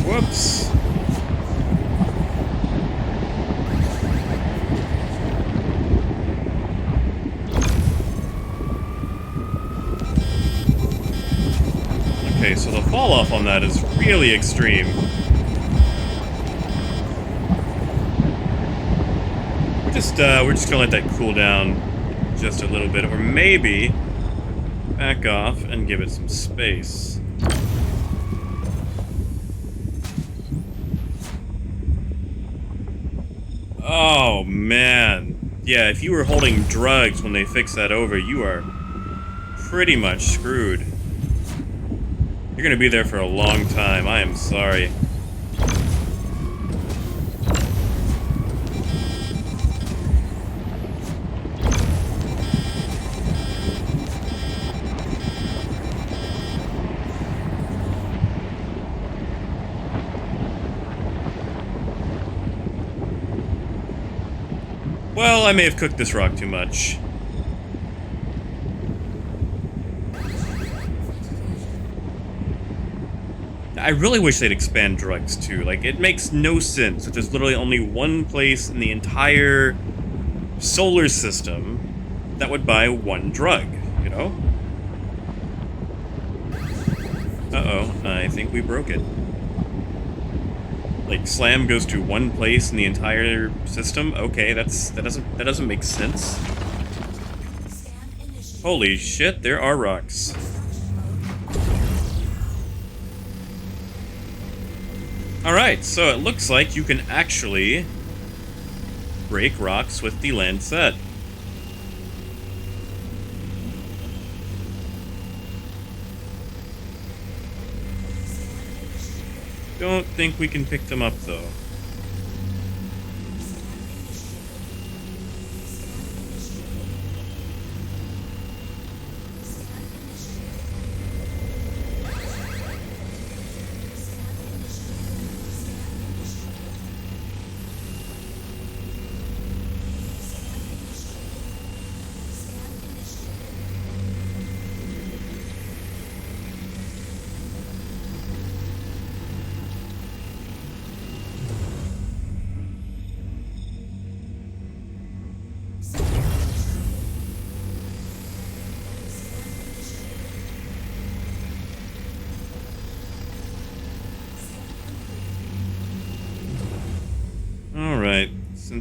Whoops. Okay, so the fall off on that is really extreme. We're just gonna let that cool down just a little bit, or maybe back off and give it some space. Oh, man. Yeah, if you were holding drugs when they fix that over, you are pretty much screwed. You're gonna be there for a long time. I am sorry. Well, I may have cooked this rock too much. I really wish they'd expand drugs too. Like, it makes no sense that there's literally only one place in the entire solar system that would buy one drug, you know? Uh-oh, I think we broke it. Like, slam goes to one place in the entire system? Okay, that doesn't make sense. Holy shit, there are rocks. Alright, so it looks like you can actually break rocks with the Lancet. Don't think we can pick them up, though.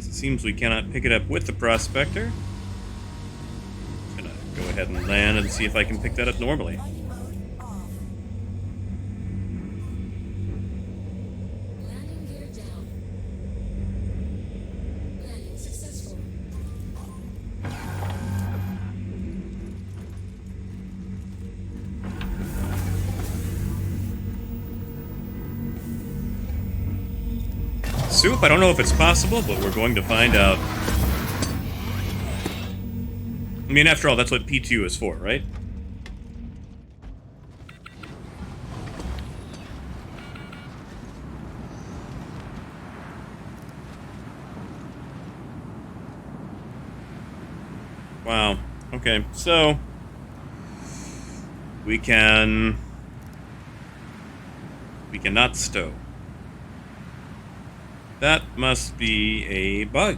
since it seems we cannot pick it up with the Prospector, I'm gonna go ahead and land and see if I can pick that up normally. Mining mode off. Landing gear down. Landing successful. Soup, I don't know if it's possible, but we're going to find out. I mean, after all, that's what P2 is for, right? Wow. Okay, so we cannot stow. That must be a bug.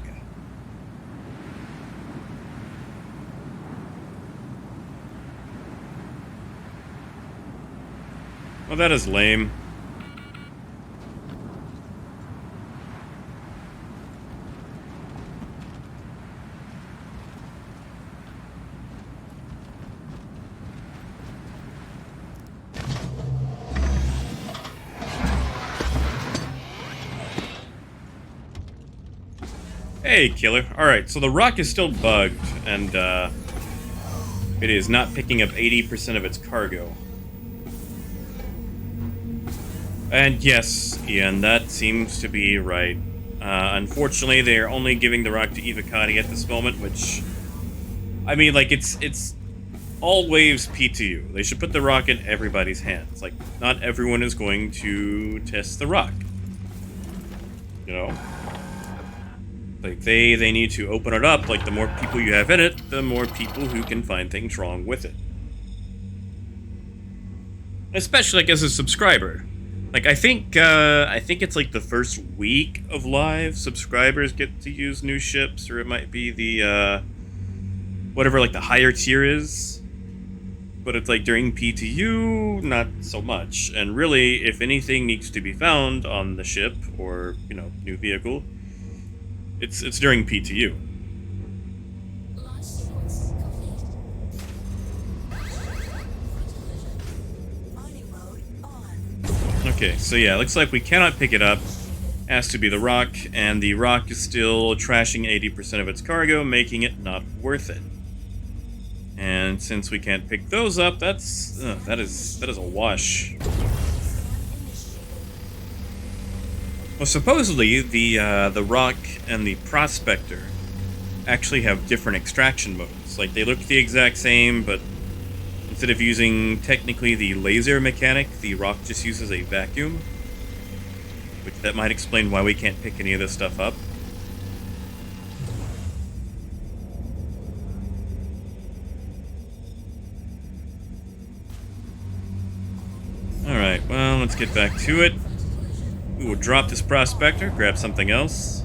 Well, that is lame. Hey, killer. Alright, so the rock is still bugged, and, it is not picking up 80% of its cargo. And yes, Ian, that seems to be right. Unfortunately, they are only giving the rock to Evocati at this moment, which... I mean, like, it's all waves P2U. They should put the rock in everybody's hands. Like, not everyone is going to test the rock. You know? Like, they need to open it up. Like, the more people you have in it, the more people who can find things wrong with it. Especially, like, as a subscriber. Like, I think it's, like, the first week of live, subscribers get to use new ships, or it might be the, whatever, like, the higher tier is. But it's, like, during P2U, not so much. And really, if anything needs to be found on the ship, or, you know, new vehicle, it's during P2U. Launch sequence complete. Mining mode on. Okay, so yeah, looks like we cannot pick it up. Has to be the rock, and the rock is still trashing 80% of its cargo, making it not worth it. And since we can't pick those up, that is a wash. Well, supposedly the rock and the Prospector actually have different extraction modes. Like, they look the exact same, but instead of using technically the laser mechanic, the rock just uses a vacuum. Which that might explain why we can't pick any of this stuff up. Alright, well, let's get back to it. We will drop this Prospector, grab something else.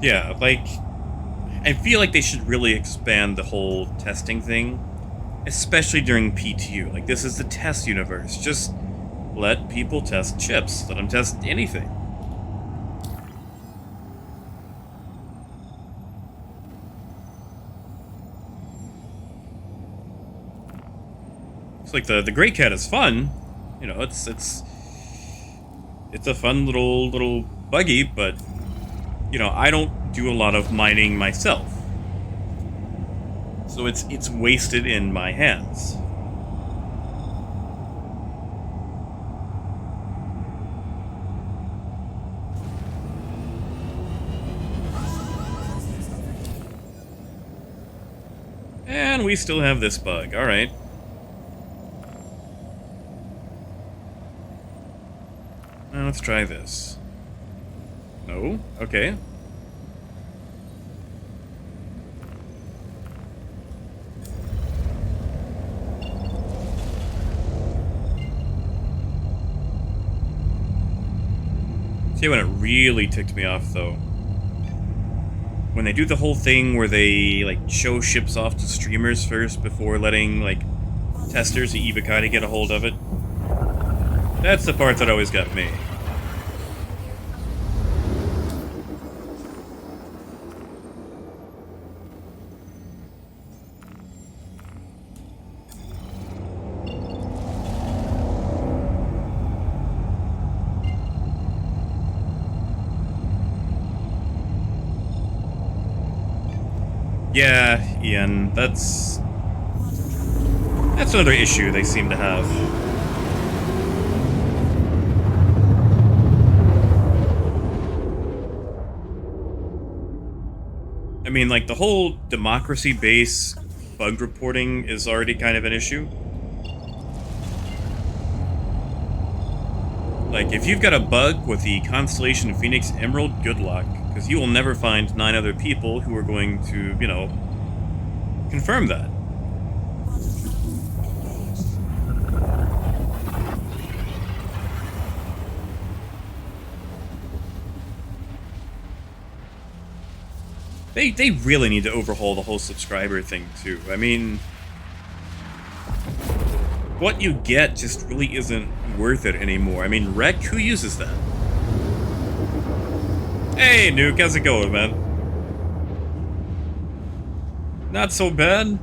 Yeah, like, I feel like they should really expand the whole testing thing, especially during P2U. Like, this is the test universe. Just let people test chips. Let them test anything. Like the Grey Cat is fun, you know. It's a fun little buggy, but you know, I don't do a lot of mining myself, so it's wasted in my hands. And we still have this bug. All right. Let's try this. No? Okay. See, when it really ticked me off, though, when they do the whole thing where they, like, show ships off to streamers first before letting, like, testers, the Evakai, to get a hold of it. That's the part that always got me. Yeah, Ian, that's another issue they seem to have. I mean, like, the whole democracy-based bug reporting is already kind of an issue. Like, if you've got a bug with the Constellation Phoenix Emerald, good luck, because you will never find 9 other people who are going to, you know, confirm that. They really need to overhaul the whole subscriber thing, too. I mean, what you get just really isn't worth it anymore. I mean, Rec, who uses that? Hey, Nuke, how's it going, man? Not so bad.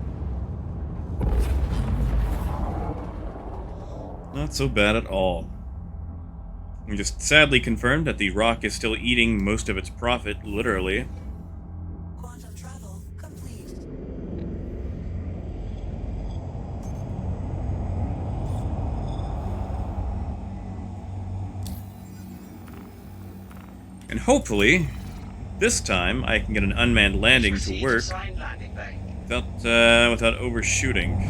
Not so bad at all. We just sadly confirmed that the ROC is still eating most of its profit, literally. Quantum travel complete. And hopefully, this time I can get an unmanned landing to Proceed work assigned landing bay. without overshooting.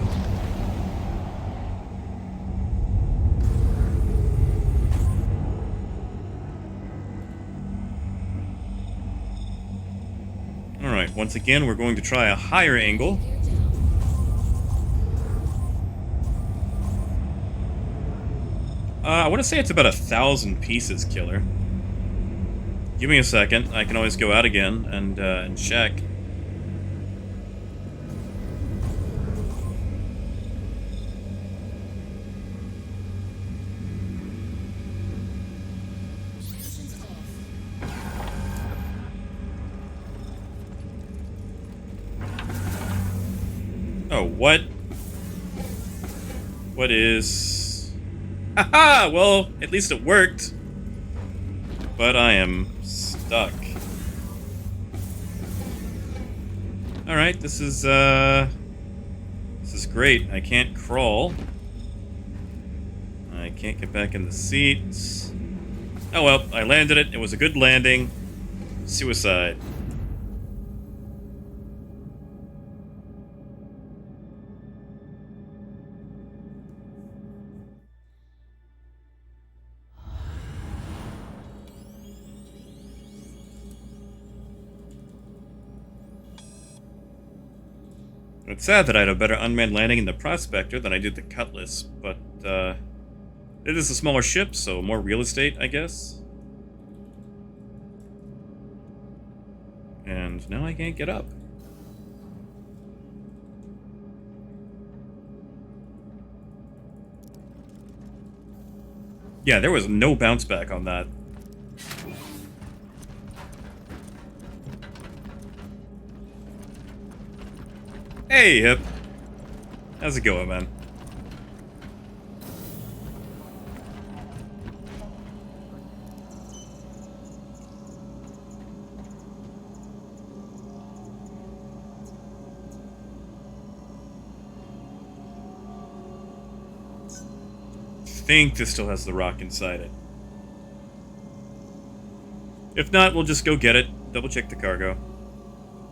Alright, once again we're going to try a higher angle. I want to say it's about 1,000 pieces, Killer. Give me a second. I can always go out again and check. Oh, what? What is... Haha! Well, at least it worked. But I am stuck. Alright, this is great. I can't crawl. I can't get back in the seats. Oh well, I landed it. It was a good landing. Suicide. It's sad that I had a better unmanned landing in the Prospector than I did the Cutlass, but, it is a smaller ship, so more real estate, I guess. And now I can't get up. Yeah, there was no bounce back on that. Hey, Hip. How's it going, man? I think this still has the rock inside it. If not, we'll just go get it, double check the cargo.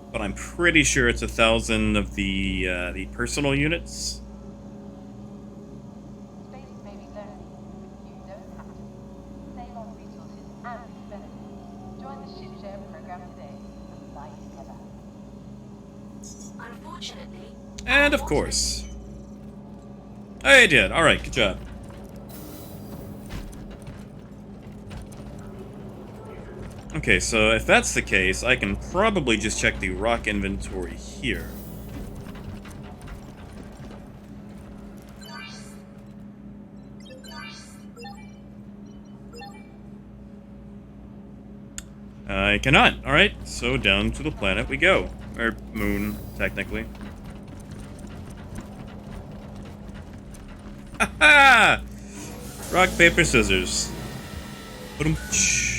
But I'm pretty sure it's 1,000 of the personal units. Space may be lonely, but you don't have to. Save on resources and benefits. Join the ship share program today and fly together. Unfortunately, And of course. I did. Alright, good job. Okay, so if that's the case, I can probably just check the rock inventory here. I cannot. Alright, so down to the planet we go. Or moon, technically. Ha! Rock, paper, scissors. Ba-dum-tsh.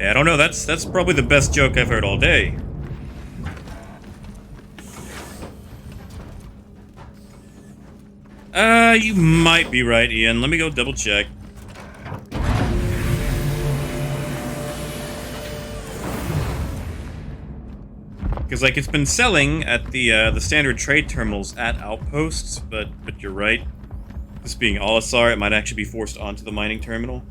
Yeah, I don't know, that's probably the best joke I've heard all day. You might be right, Ian. Let me go double check. Because, like, it's been selling at the standard trade terminals at outposts, but you're right. This being Olisar, it might actually be forced onto the mining terminal.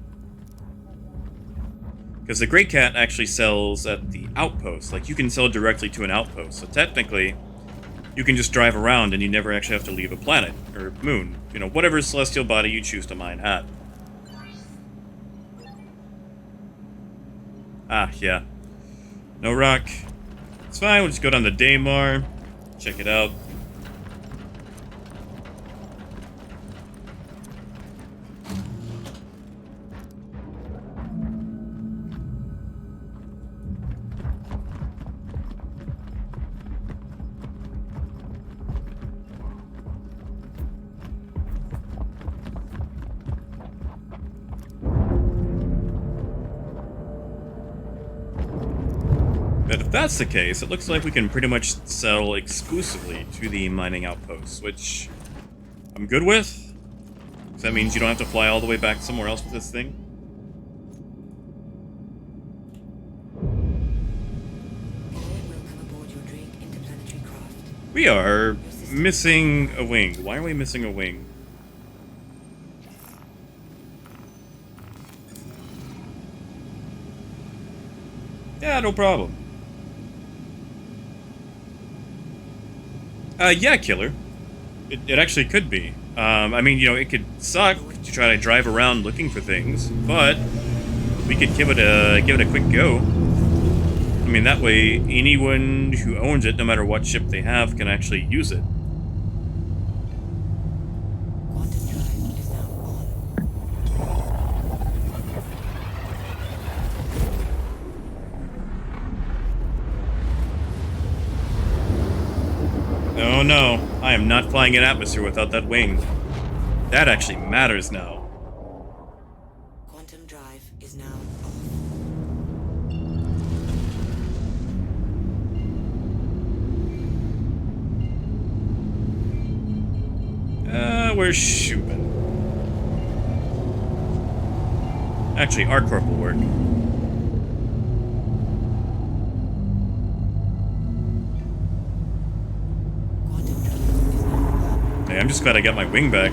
Because the Grey Cat actually sells at the outpost. Like, you can sell directly to an outpost. So technically, you can just drive around and you never actually have to leave a planet or moon. You know, whatever celestial body you choose to mine at. Ah, yeah. No rock. It's fine, we'll just go down to Daymar. Check it out. But if that's the case, it looks like we can pretty much sell exclusively to the mining outposts, which I'm good with. So that means you don't have to fly all the way back somewhere else with this thing. Welcome aboard your Drake interplanetary craft. We are missing a wing. Why are we missing a wing? Yeah, no problem. Yeah, Killer. It actually could be. I mean, you know, it could suck to try to drive around looking for things, but we could give it a quick go. I mean, that way, anyone who owns it, no matter what ship they have, can actually use it. Quantum drive is now on. Oh no, I am not flying in atmosphere without that wing. That actually matters now. Quantum drive is now off. We're shooting. Actually, ArcCorp will work. Quantum drive is now on. Hey, I'm just glad I got my wing back.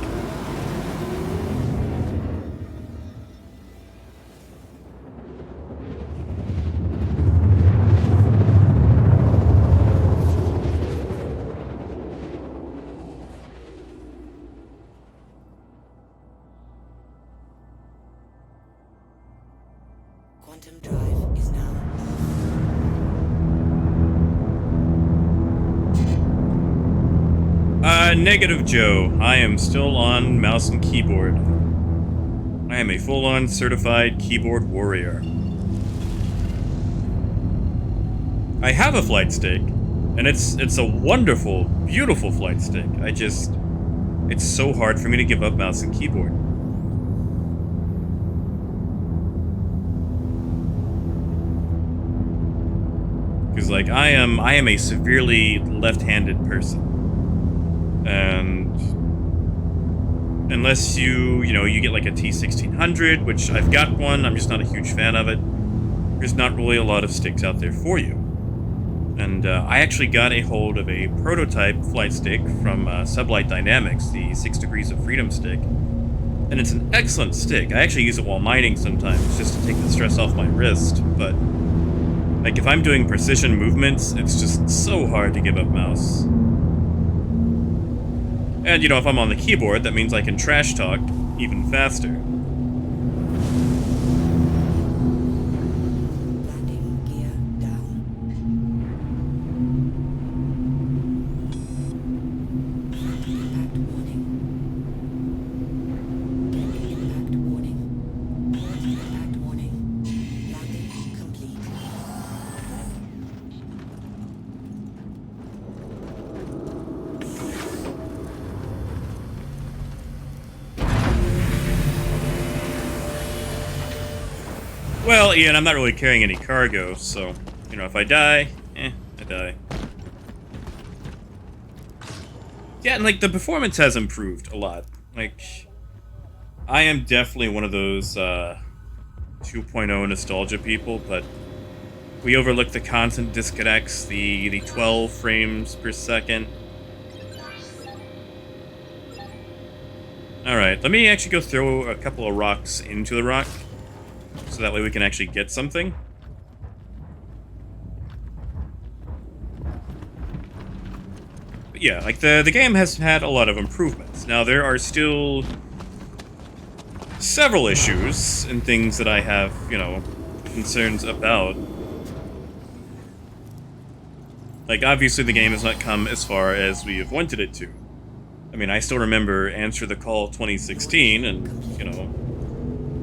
Quantum drive is now off. Negative, Joe. I am still on mouse and keyboard. I am a full-on certified keyboard warrior. I have a flight stick, and it's a wonderful, beautiful flight stick. It's so hard for me to give up mouse and keyboard. Because, like, I am a severely left-handed person. And unless you get like a T1600, which I've got one, I'm just not a huge fan of it, there's not really a lot of sticks out there for you. And I actually got a hold of a prototype flight stick from Sublight Dynamics, the 6 Degrees of Freedom stick. And it's an excellent stick. I actually use it while mining sometimes, just to take the stress off my wrist, but like if I'm doing precision movements, it's just so hard to give up mouse. And, you know, if I'm on the keyboard, that means I can trash talk even faster. Well, Ian, I'm not really carrying any cargo, so, you know, if I die, I die. Yeah, and, like, the performance has improved a lot. Like, I am definitely one of those, 2.0 nostalgia people, but we overlook the constant disconnects, the 12 frames per second. Alright, let me actually go throw a couple of rocks into the rock, so that way we can actually get something. But yeah, like, the game has had a lot of improvements. Now, there are still several issues and things that I have, you know, concerns about. Like, obviously the game has not come as far as we have wanted it to. I mean, I still remember Answer the Call 2016, and, you know,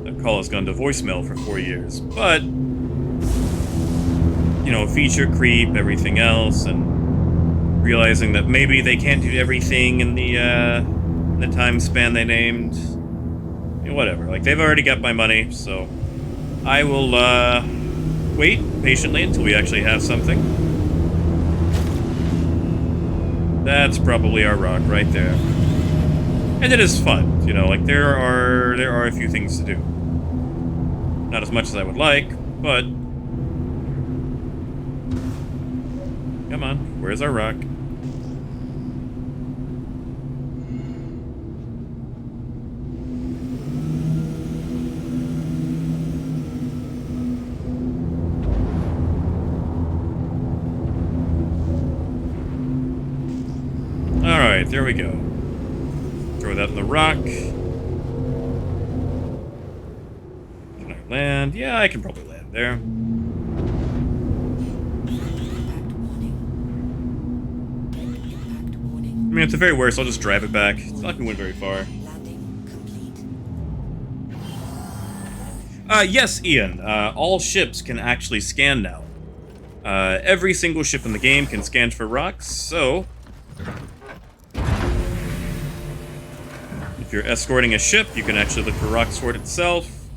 that call has gone to voicemail for 4 years. But, you know, feature creep, everything else, and realizing that maybe they can't do everything in the time span they named. You know, whatever. Like, they've already got my money, so I will, wait patiently until we actually have something. That's probably our rock right there. And it is fun, you know, like, there are a few things to do. Not as much as I would like, but... Come on, where's our rock? Alright, there we go. Throw that in the rock. Can I land? Yeah, I can probably land there. Impact warning. Impact warning. I mean, at the very worst, I'll just drive it back. It's not gonna win very far. Landing complete. Yes, Ian. All ships can actually scan now. Every single ship in the game can scan for rocks, so... If you're escorting a ship, you can actually look for rock sword itself.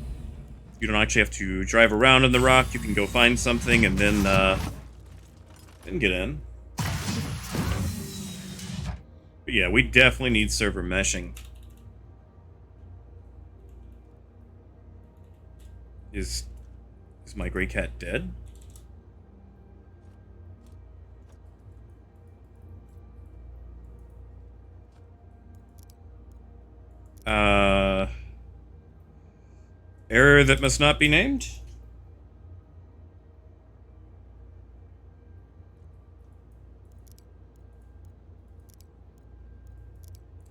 You don't actually have to drive around in the rock. You can go find something and then get in. But yeah, we definitely need server meshing. Is my gray cat dead? Error that must not be named?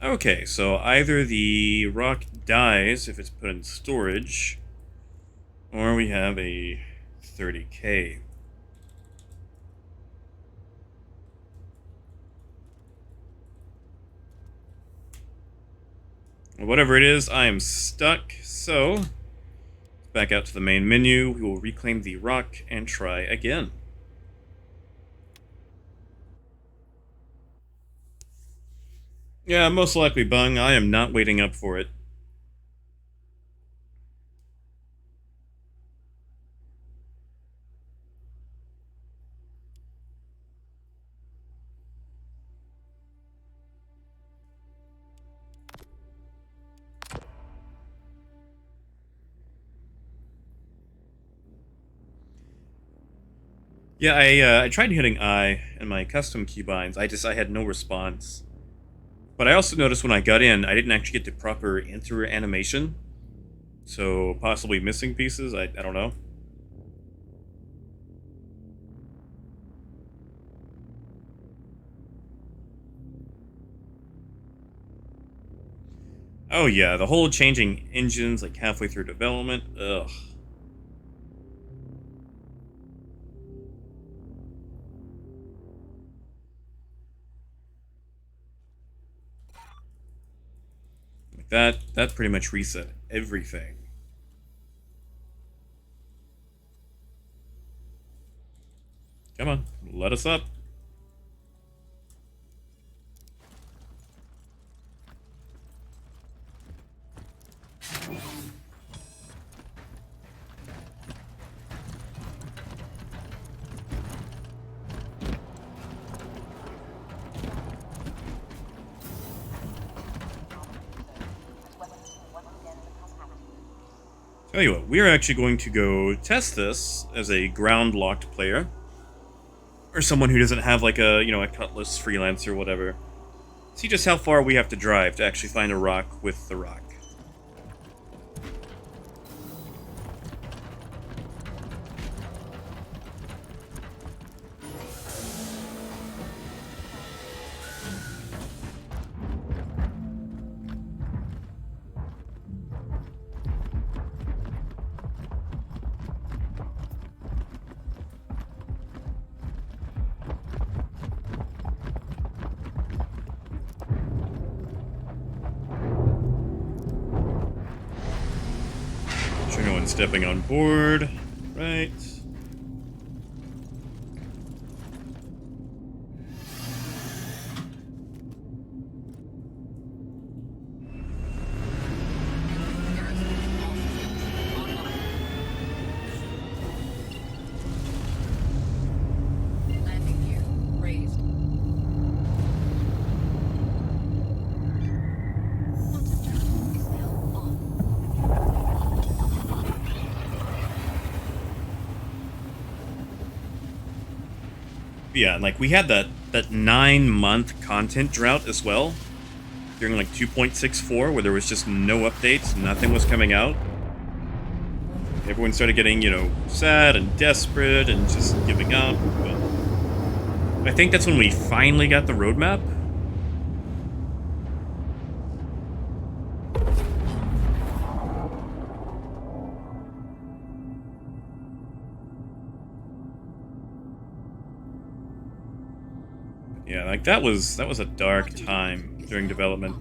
Okay, so either the rock dies if it's put in storage, or we have a 30K. Whatever it is, I am stuck, so back out to the main menu, we will reclaim the rock and try again. Yeah, most likely bung. I am not waiting up for it. Yeah, I tried hitting I in my custom keybinds. I had no response. But I also noticed when I got in, I didn't actually get the proper enter animation. So possibly missing pieces. I don't know. Oh yeah, the whole changing engines like halfway through development. Ugh. That pretty much reset everything. Come on, let us up. Tell you what, we are actually going to go test this as a ground-locked player. Or someone who doesn't have like a, a Cutlass freelance or whatever. See just how far we have to drive to actually find a rock with the rock. Sure, no one's stepping on board. Right. Landing gear raised. Quantum drive is now on. Yeah, and like we had that 9-month content drought as well. During like 2.64 where there was just no updates, nothing was coming out. Everyone started getting, sad and desperate and just giving up. But I think that's when we finally got the roadmap. Yeah, like that was a dark time during development.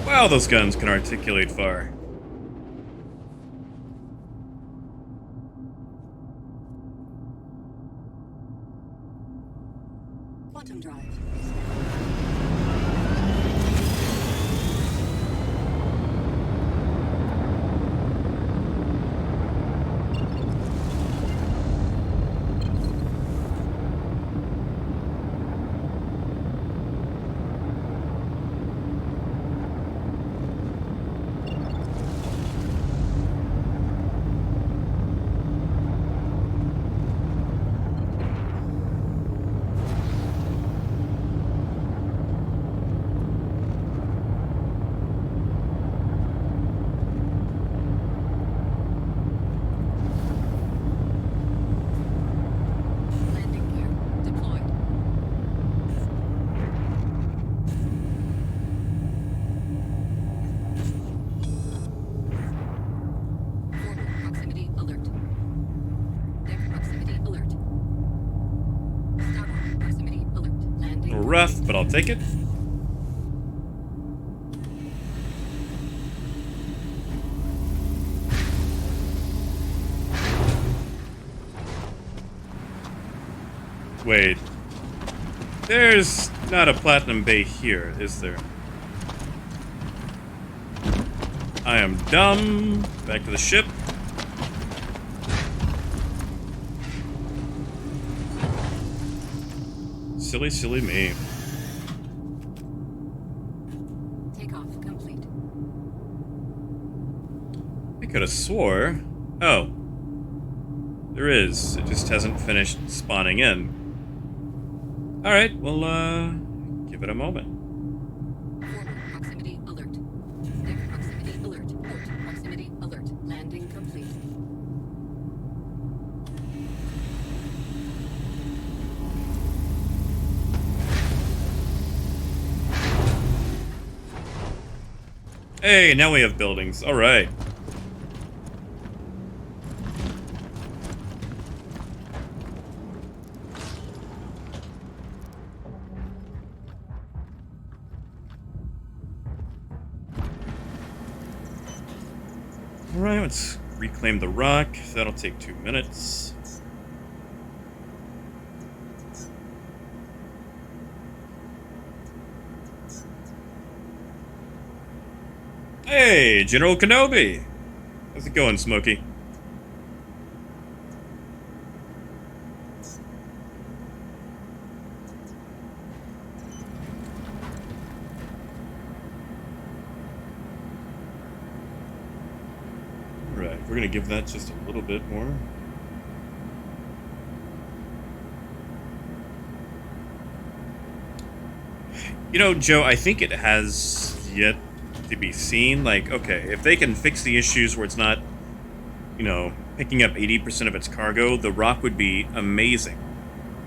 Wow, those guns can articulate far. Quantum drive. Landing gear deployed. Forward proximity alert. Deck proximity alert. Starboard proximity alert. Landing. A little rough, but I'll take it. Wait. There's not a platinum bay here, is there? I am dumb. Back to the ship. Silly, silly me. Takeoff complete. I could have swore. Oh. There is. It just hasn't finished spawning in. Alright, well, give it a moment. Forward proximity alert. Deck proximity alert. Port proximity alert. Landing complete. Hey, now we have buildings. Alright. Alright, let's reclaim the rock. That'll take 2 minutes. Hey, General Kenobi! How's it going, Smokey? Right, we're gonna give that just a little bit more. You know, Joe, I think it has yet to be seen. Like, okay, if they can fix the issues where it's not, you know, picking up 80% of its cargo, the rock would be amazing.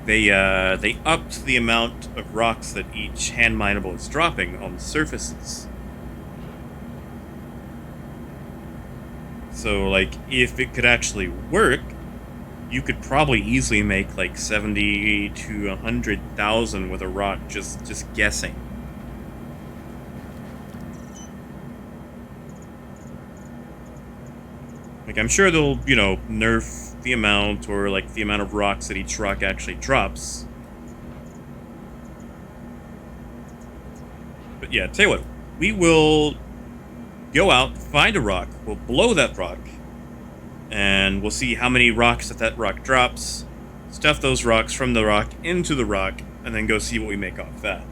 They upped the amount of rocks that each hand mineable is dropping on the surfaces. So, like, if it could actually work, you could probably easily make like 70 to 100,000 with a rock, just guessing. Like, I'm sure they'll, you know, nerf the amount, or like the amount of rocks that each rock actually drops. But yeah, tell you what, we will go out, find a rock, we'll blow that rock, and we'll see how many rocks that rock drops, stuff those rocks from the rock into the rock, and then go see what we make off that.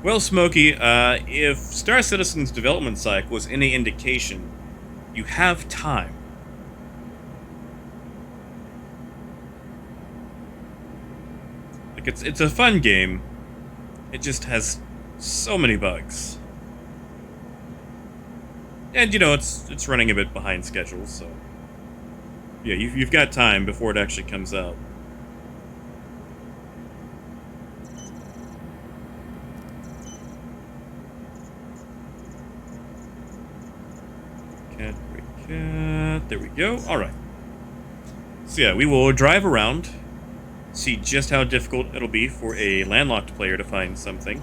Well, Smokey, if Star Citizen's development cycle was any indication, you have time. Like, it's a fun game. It just has so many bugs. And, you know, it's running a bit behind schedule, so... yeah, you've got time before it actually comes out. There we go. Alright. So yeah, we will drive around, see just how difficult it'll be for a landlocked player to find something,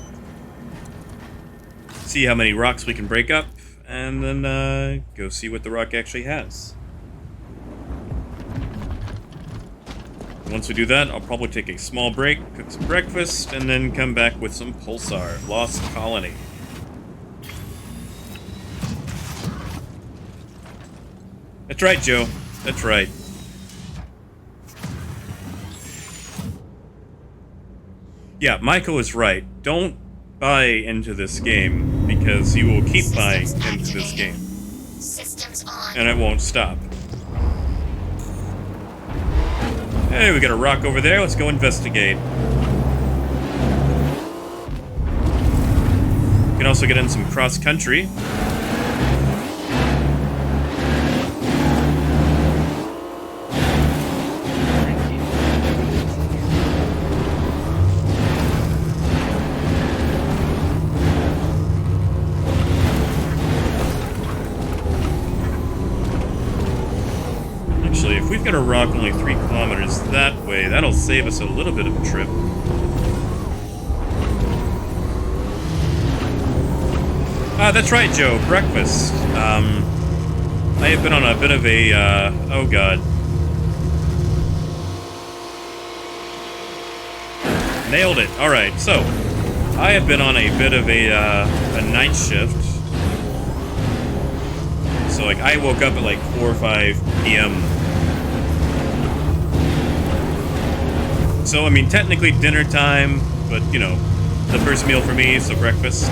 see how many rocks we can break up, and then go see what the rock actually has. Once we do that, I'll probably take a small break, cook some breakfast, and then come back with some Pulsar, Lost Colony. That's right, Joe. That's right. Yeah, Michael is right. Don't buy into this game, because you will keep buying into this game. Systems on. And it won't stop. Hey, we got a rock over there. Let's go investigate. You can also get in some cross-country. If we've got a rock only 3 kilometers that way, that'll save us a little bit of a trip. That's right, Joe. Breakfast. I have been on a bit of a, oh god. Nailed it. Alright, so, I have been on a bit of a night shift. So, like, I woke up at like 4 or 5 p.m. So, I mean, technically dinner time, but, you know, the first meal for me, so breakfast.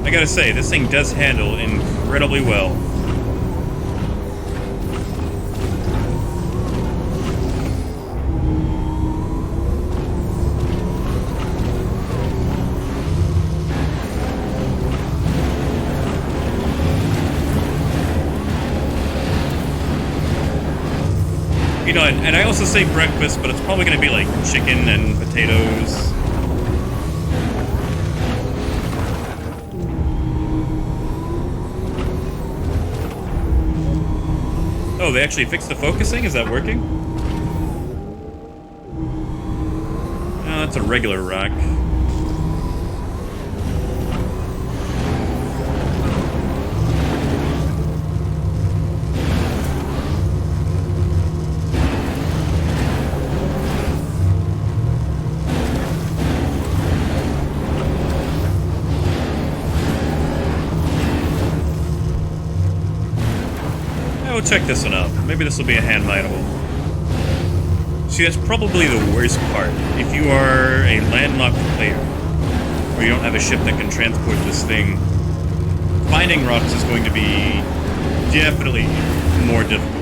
I gotta say, this thing does handle incredibly well. know, and I also say breakfast, but it's probably gonna be like chicken and potatoes. Oh, they actually fixed the focusing? Is that working? Oh, that's a regular rock. We'll check this one out. Maybe this will be a hand mineable. See, that's probably the worst part. If you are a landlocked player, or you don't have a ship that can transport this thing, finding rocks is going to be definitely more difficult.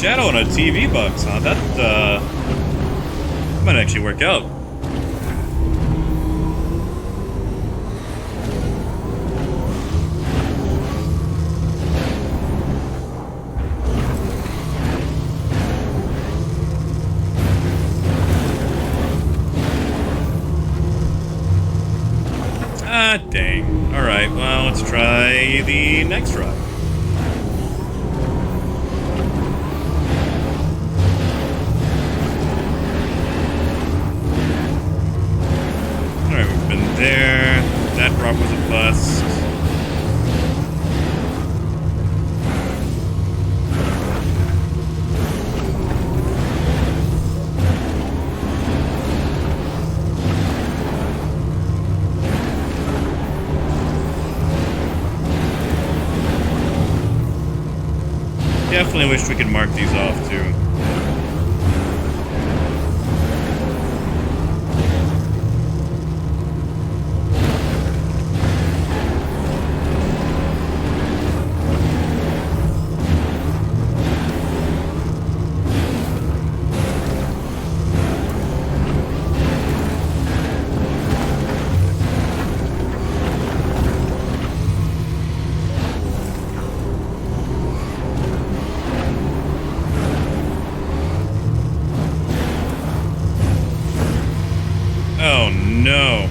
Shadow on a TV box, huh? That might actually work out. Ah, dang. Alright, well, let's try the next rock. There, that rock was a bust. Definitely wish we could mark these off too. Oh no.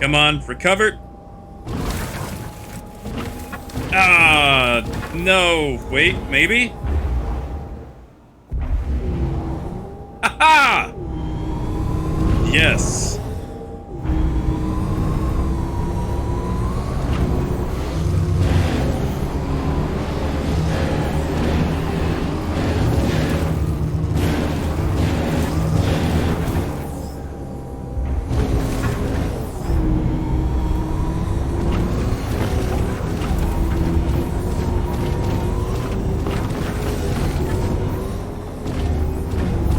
Come on, recover. Ah, no. Wait, maybe? Ha-ha! Yes.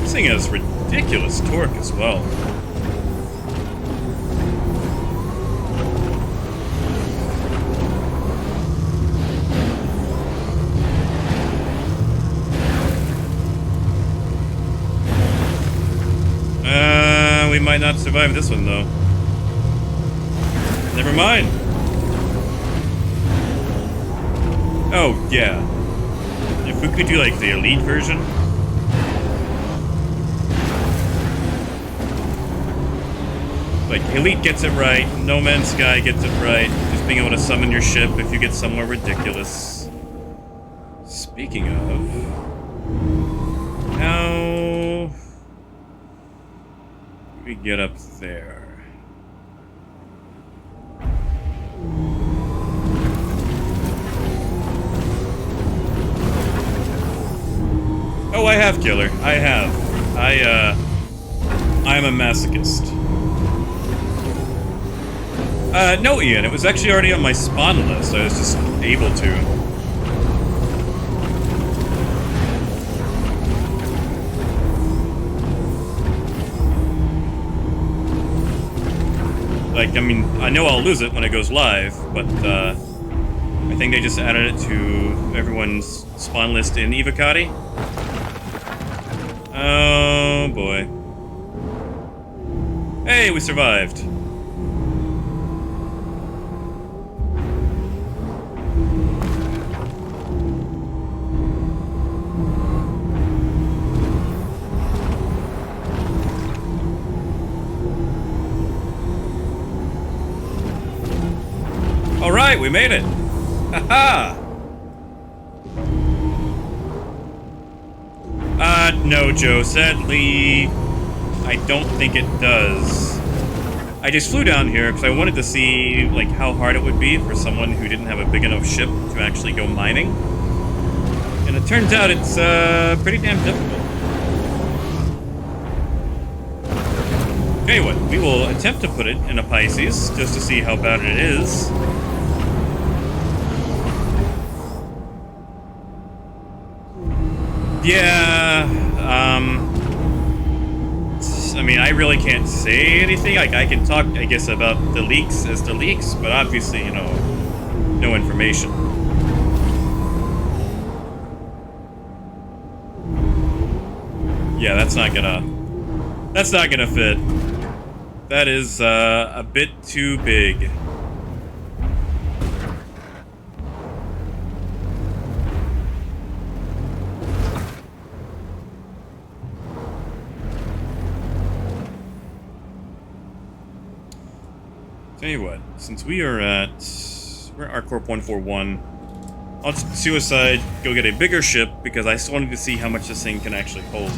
This thing has ridiculous torque as well. We might not survive this one though. Never mind. Oh, yeah. If we could do like the elite version. Like, Elite gets it right, No Man's Sky gets it right, just being able to summon your ship if you get somewhere ridiculous. Speaking of... how... do we get up there? Oh, I have Killer. I have. I'm a masochist. No, Ian, it was actually already on my spawn list. I was just able to. Like, I mean, I know I'll lose it when it goes live, but I think they just added it to everyone's spawn list in Evocati. Oh boy. Hey, we survived. Alright, we made it! Haha! No, Joe. Sadly, I don't think it does. I just flew down here because I wanted to see, like, how hard it would be for someone who didn't have a big enough ship to actually go mining. And it turns out it's, pretty damn difficult. Anyway, we will attempt to put it in a Pisces, just to see how bad it is. Yeah, I mean, I really can't say anything. Like, I can talk, I guess, about the leaks as the leaks, but obviously, you know, no information. Yeah, that's not gonna fit. That is, a bit too big. Tell you what, since we're ArcCorp 141, I'll just suicide, go get a bigger ship, because I just wanted to see how much this thing can actually hold.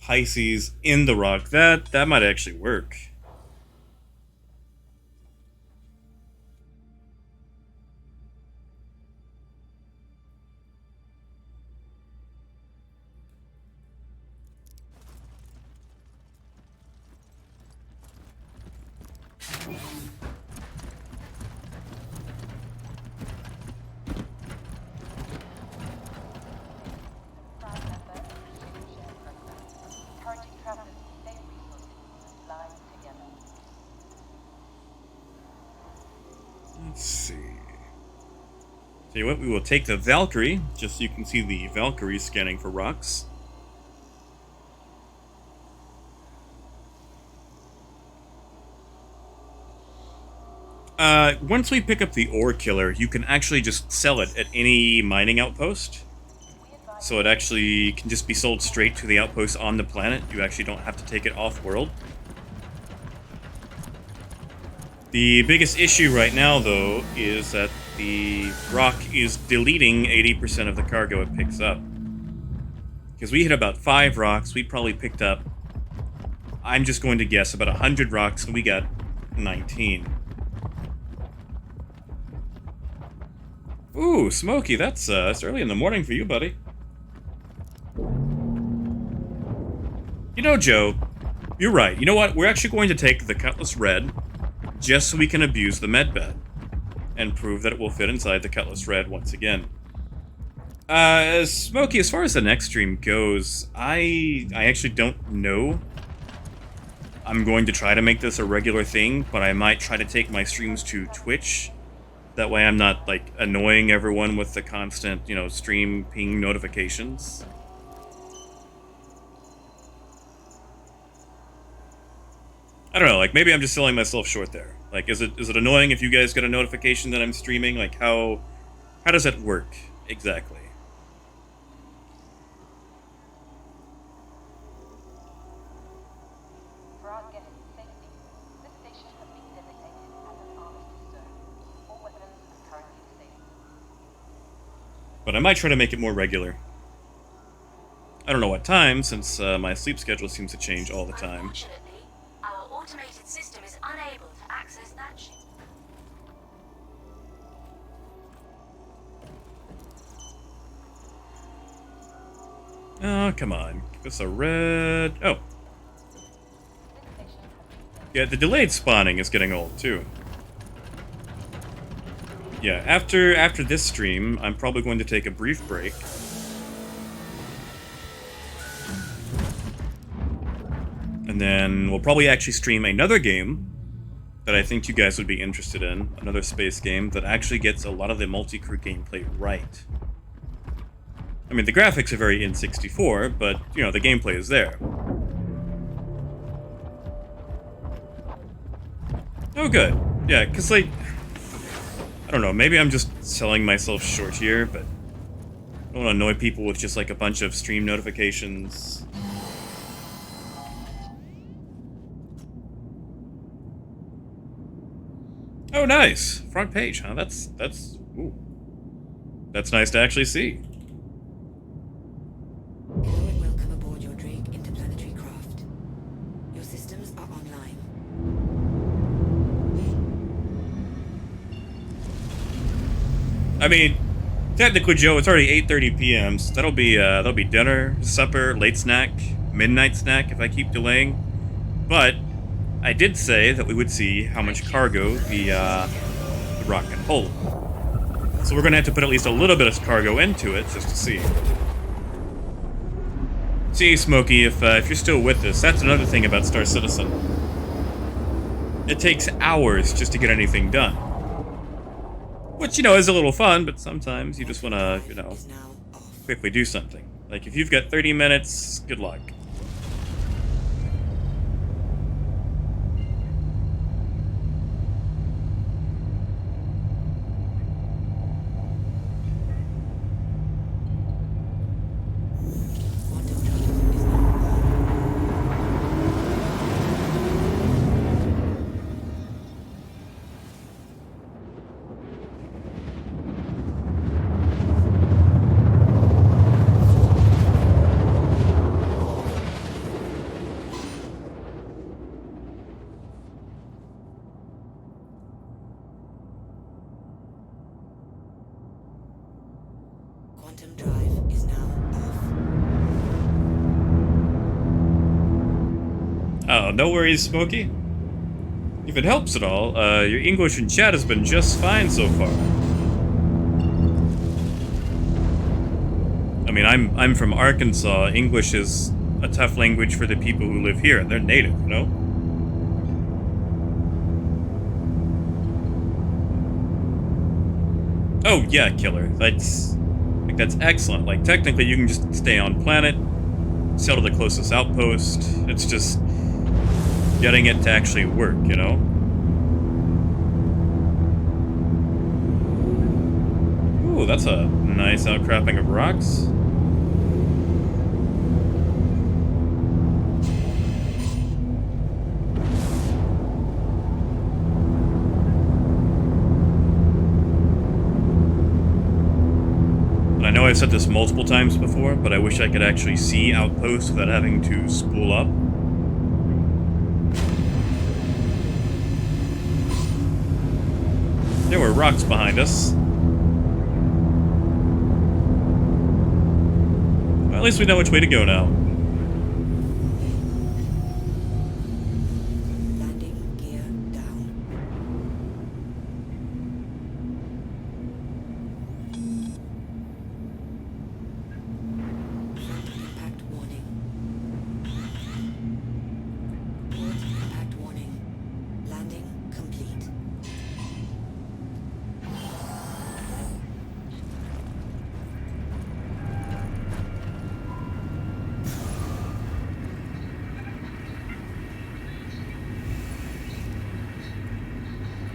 Pisces in the rock. That might actually work. Let's see. Tell you what, we will take the Valkyrie, just so you can see the Valkyrie scanning for rocks. Once we pick up the Ore Killer, you can actually just sell it at any mining outpost. So it actually can just be sold straight to the outpost on the planet. You actually don't have to take it off-world. The biggest issue right now, though, is that the ROC is deleting 80% of the cargo it picks up. Because we hit about 5 rocks, we probably picked up, I'm just going to guess, about 100 rocks, and we got 19. Ooh, Smokey, that's early in the morning for you, buddy. You know, Joe, you're right. You know what? We're actually going to take the Cutlass Red, just so we can abuse the medbed, and prove that it will fit inside the Cutlass Red once again. Smokey, as far as the next stream goes, I actually don't know. I'm going to try to make this a regular thing, but I might try to take my streams to Twitch. That way I'm not, like, annoying everyone with the constant, you know, stream ping notifications. I don't know, like, maybe I'm just selling myself short there. Like, is it annoying if you guys get a notification that I'm streaming? Like, how does that work, exactly? For our guests' safety, this station has been designated as an armistice zone. All weapons are currently disabled. But I might try to make it more regular. I don't know what time, since my sleep schedule seems to change all the time. Unfortunately, our automated system is unable to access that ship. Oh, come on. Give us a red... Oh. Yeah, the delayed spawning is getting old, too. Yeah, after this stream, I'm probably going to take a brief break. And then we'll probably actually stream another game that I think you guys would be interested in. Another space game that actually gets a lot of the multi-crew gameplay right. I mean, the graphics are very N64, but, you know, the gameplay is there. Oh, good. Yeah, because, like, I don't know, maybe I'm just selling myself short here, but I don't want to annoy people with just, like, a bunch of stream notifications. Oh, nice. Front page, huh? Ooh. That's nice to actually see. Hello and welcome aboard your Drake interplanetary craft. Your systems are online. I mean, technically, Joe, it's already 8:30 p.m., so that'll be dinner, supper, late snack, midnight snack if I keep delaying. But I did say that we would see how much cargo the rock can hold. So we're gonna have to put at least a little bit of cargo into it just to see. See, Smokey, if you're still with us, that's another thing about Star Citizen. It takes hours just to get anything done. Which, you know, is a little fun, but sometimes you just want to, you know, quickly do something. Like, if you've got 30 minutes, good luck. Quantum drive is now off. Oh, no worries, Smokey. If it helps at all, your English in chat has been just fine so far. I mean, I'm from Arkansas. English is a tough language for the people who live here. They're native, you know? Oh, yeah, Killer. That's excellent. Like, technically, you can just stay on planet, sail to the closest outpost. It's just getting it to actually work, you know? Ooh, that's a nice outcropping of rocks. I know I've said this multiple times before, but I wish I could actually see outposts without having to spool up. There were rocks behind us. Well, at least we know which way to go now. Landing gear down. Impact warning. Port impact warning. Landing complete.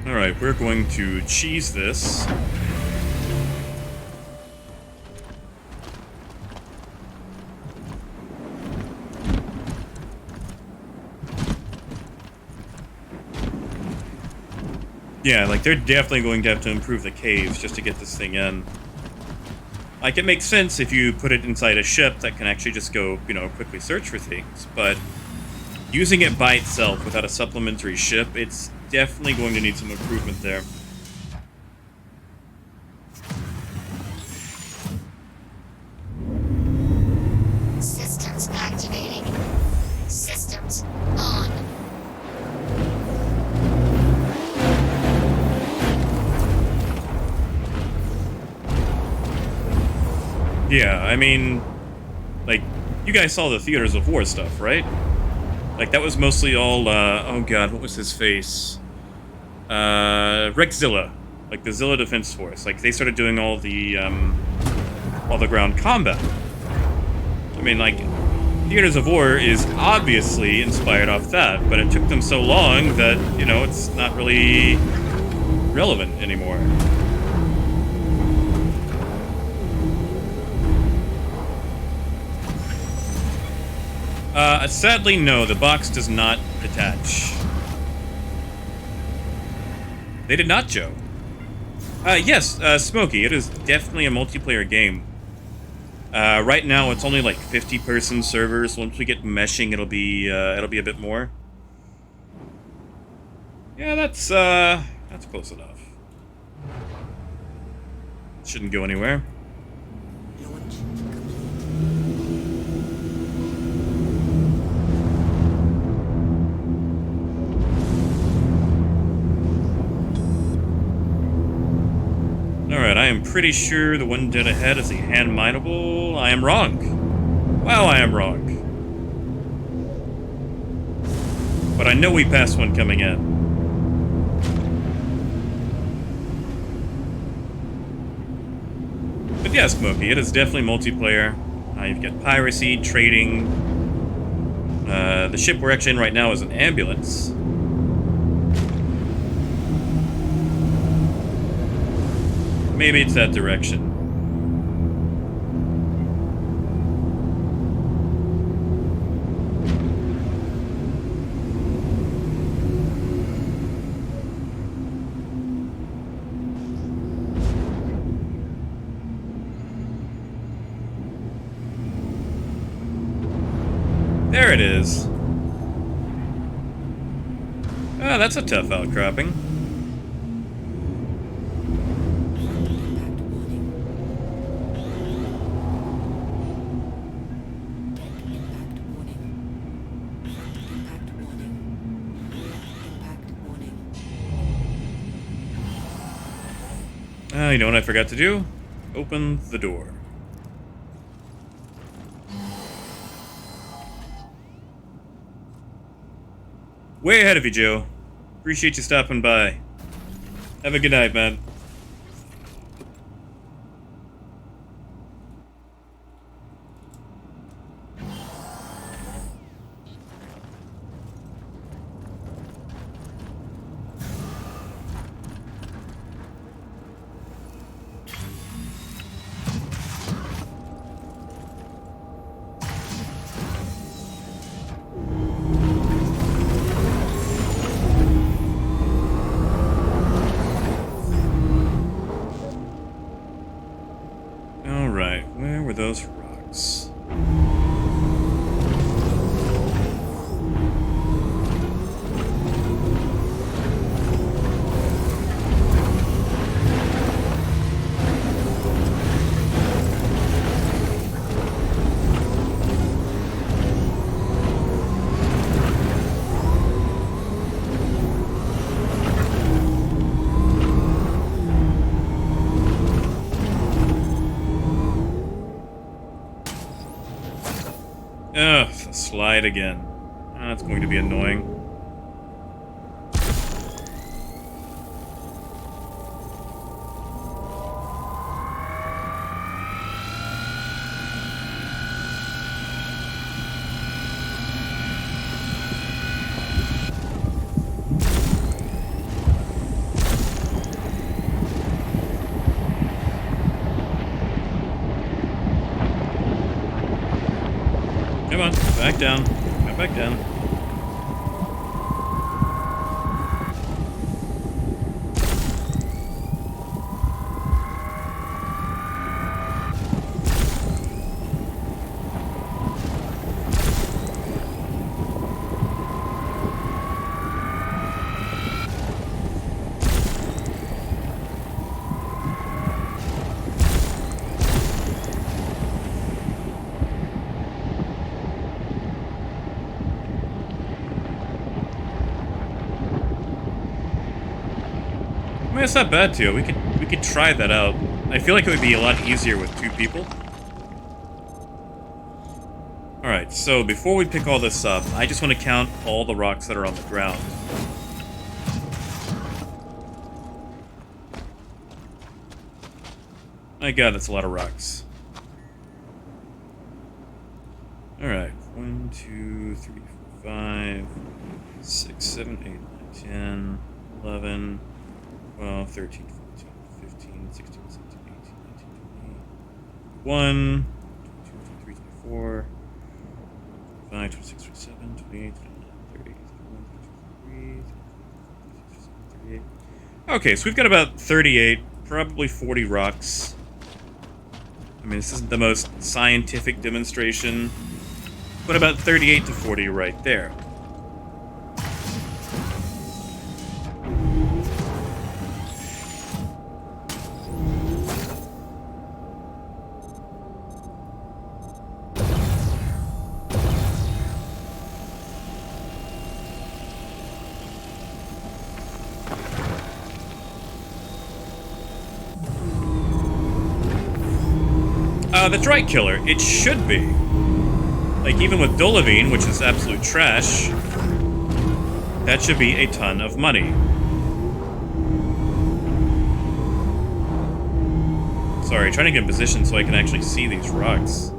Alright, we're going to cheese this. Yeah, like, they're definitely going to have to improve the caves just to get this thing in. Like, it makes sense if you put it inside a ship that can actually just go, you know, quickly search for things, but using it by itself without a supplementary ship, it's definitely going to need some improvement there. Yeah, I mean, like, you guys saw the Theaters of War stuff, right? Like, that was mostly all, oh god, what was his face? Rexzilla. Like, the Zilla Defense Force. Like, they started doing all the ground combat. I mean, like, Theaters of War is obviously inspired off that, but it took them so long that, you know, it's not really relevant anymore. Sadly, no, the box does not detach. They did not, Joe. Yes, Smokey, it is definitely a multiplayer game. Right now, it's only like 50-person servers. Once we get meshing, it'll be a bit more. Yeah, that's close enough. Shouldn't go anywhere. Alright, I am pretty sure the one dead ahead is a hand mineable. I am wrong. Wow, I am wrong. But I know we passed one coming in. But yeah, Smokey, it is definitely multiplayer. You've got piracy, trading. The ship we're actually in right now is an ambulance. Maybe it's that direction. There it is. Oh, that's a tough outcropping. You know what I forgot to do? Open the door. Way ahead of you, Joe. Appreciate you stopping by. Have a good night, man. Where were those rocks? Ugh, the slide again. That's going to be annoying. Come on, back down. Come back down. I mean, it's not bad too. We could try that out. I feel like it would be a lot easier with two people. Alright, so before we pick all this up, I just want to count all the rocks that are on the ground. My god, that's a lot of rocks. Alright, 1, 2, 3, 4, 5, 6, 7, 8, 9, 10, 11, 12, 13, 14, 15, 16, 17, 18, 19, 20, 21, 22, 23, 24, 25, 26, 27, 28, 29, 30, 31, 32, 33, 34, 35, 36, 37, 38. Okay, so we've got about 38, probably 40 rocks. I mean, this isn't the most scientific demonstration, but about 38 to 40 right there. That's right, Killer. It should be. Like, even with Dolivine, which is absolute trash, that should be a ton of money. Sorry, trying to get in position so I can actually see these rocks.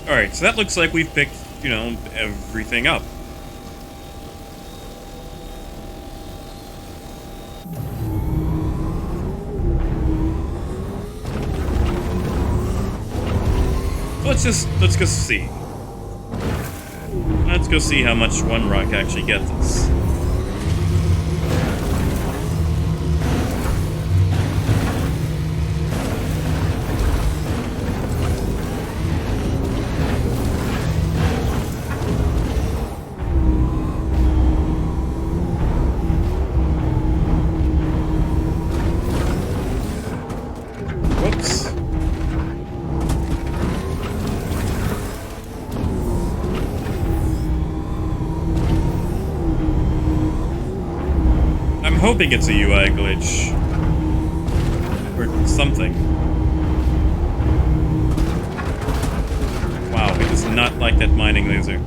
Alright, so that looks like we've picked, you know, everything up. Let's go see. Let's go see how much one rock actually gets us. I'm hoping it's a UI glitch. Or something. Wow, it does not like that mining laser.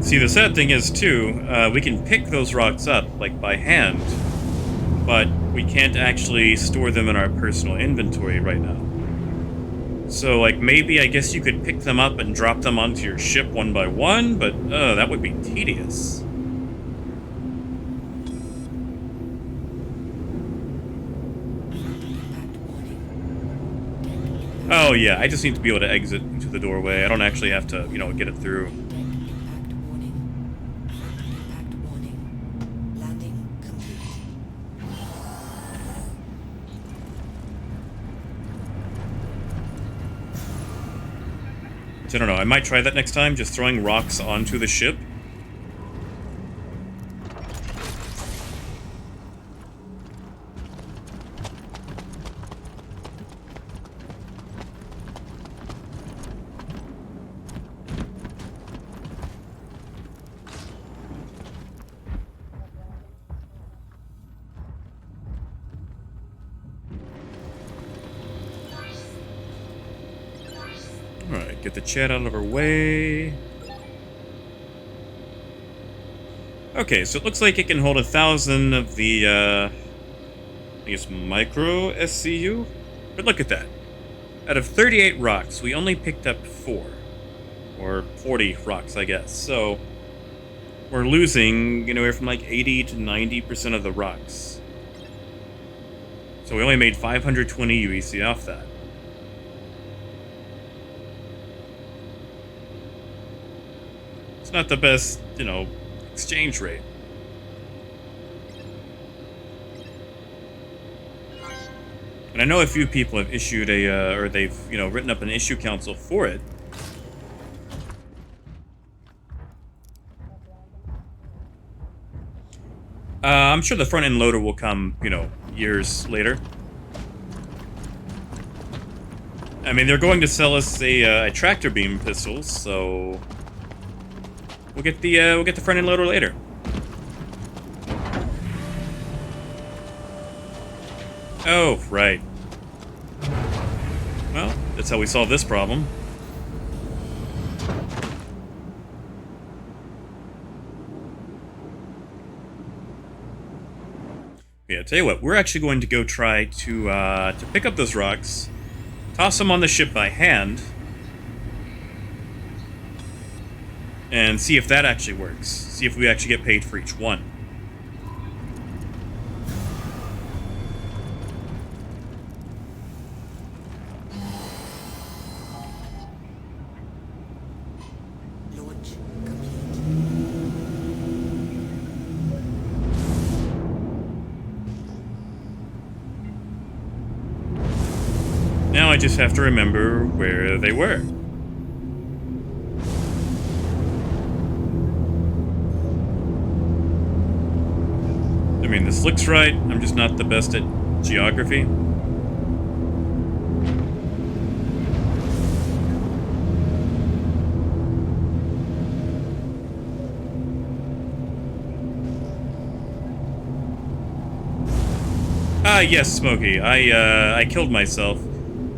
See, the sad thing is, too, we can pick those rocks up, like, by hand, but we can't actually store them in our personal inventory right now. So, like, maybe I guess you could pick them up and drop them onto your ship one by one, but, that would be tedious. Oh, yeah, I just need to be able to exit into the doorway. I don't actually have to, you know, get it through. I don't know, I might try that next time, just throwing rocks onto the ship. Alright, get the chat out of our way. Okay, so it looks like it can hold 1,000 of the, I guess, micro SCU? But look at that. Out of 38 rocks, we only picked up 4. Or 40 rocks, I guess. So, we're losing anywhere from like 80 to 90% of the rocks. So we only made 520 UEC off that. It's not the best, you know, exchange rate. And I know a few people have issued a, or they've, you know, written up an issue council for it. I'm sure the front-end loader will come, you know, years later. I mean, they're going to sell us a tractor beam pistol, so we'll get the front-end loader later. Oh, right. Well, that's how we solve this problem. Yeah, tell you what, we're actually going to go try to pick up those rocks, toss them on the ship by hand, and see if that actually works. See if we actually get paid for each one. Now I just have to remember where they were. I mean, this looks right. I'm just not the best at geography. Ah, yes, Smokey. I killed myself.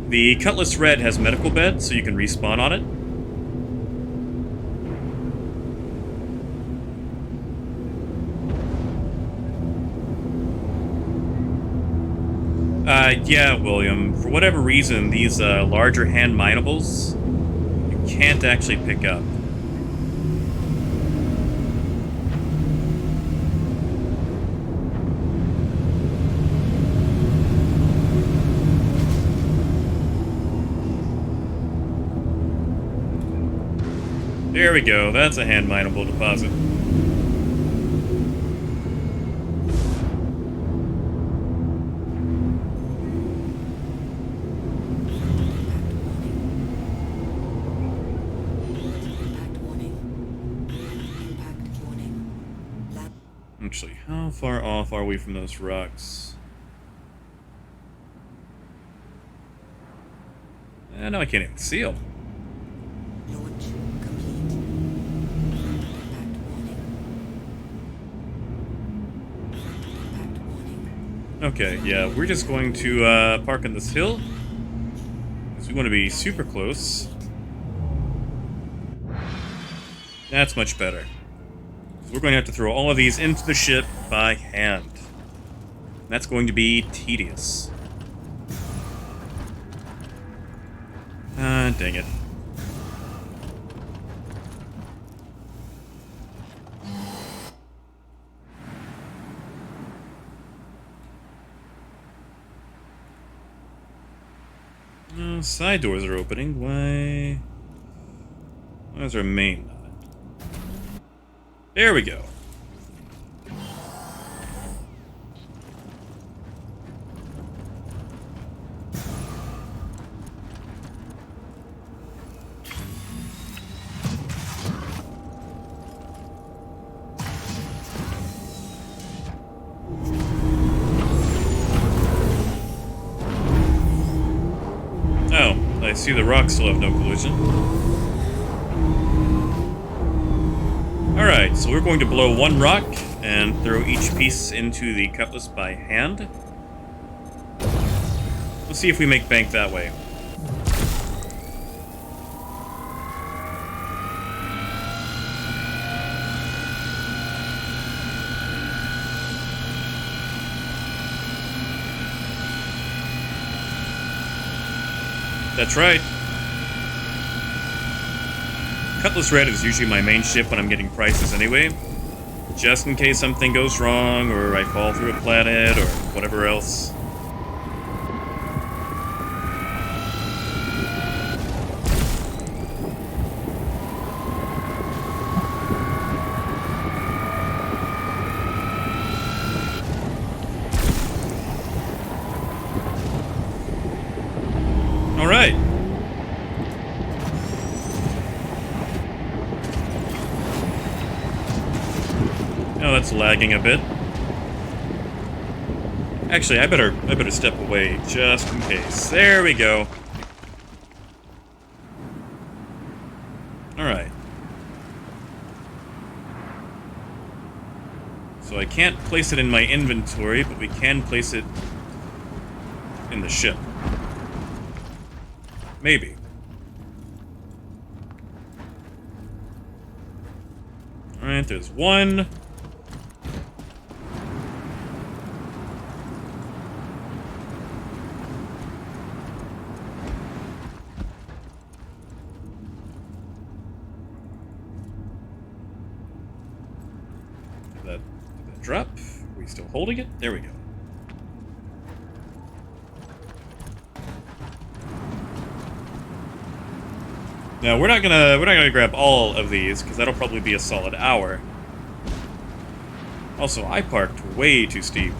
The Cutlass Red has medical bed, so you can respawn on it. Yeah, William. For whatever reason, these larger hand minables, you can't actually pick up. There we go, that's a hand mineable deposit. Actually, how far off are we from those rocks? No, I can't even see them. Okay, yeah, we're just going to park on this hill, because we want to be super close. That's much better. So we're going to have to throw all of these into the ship by hand. That's going to be tedious. Ah, dang it. Side doors are opening. Why is our main not? There we go. I see the rocks still have no collision. Alright, so we're going to blow one rock and throw each piece into the cutlass by hand. We'll see if we make bank that way. That's right. Cutlass Red is usually my main ship when I'm getting prices anyway. Just in case something goes wrong, or I fall through a planet, or whatever else. Oh, that's lagging a bit. Actually, I better step away just in case. There we go. Alright. So I can't place it in my inventory, but we can place it in the ship. Maybe. Alright, there's one. Did that drop? Are we still holding it? There we go. Now we're not gonna grab all of these because that'll probably be a solid hour. Also, I parked way too steep.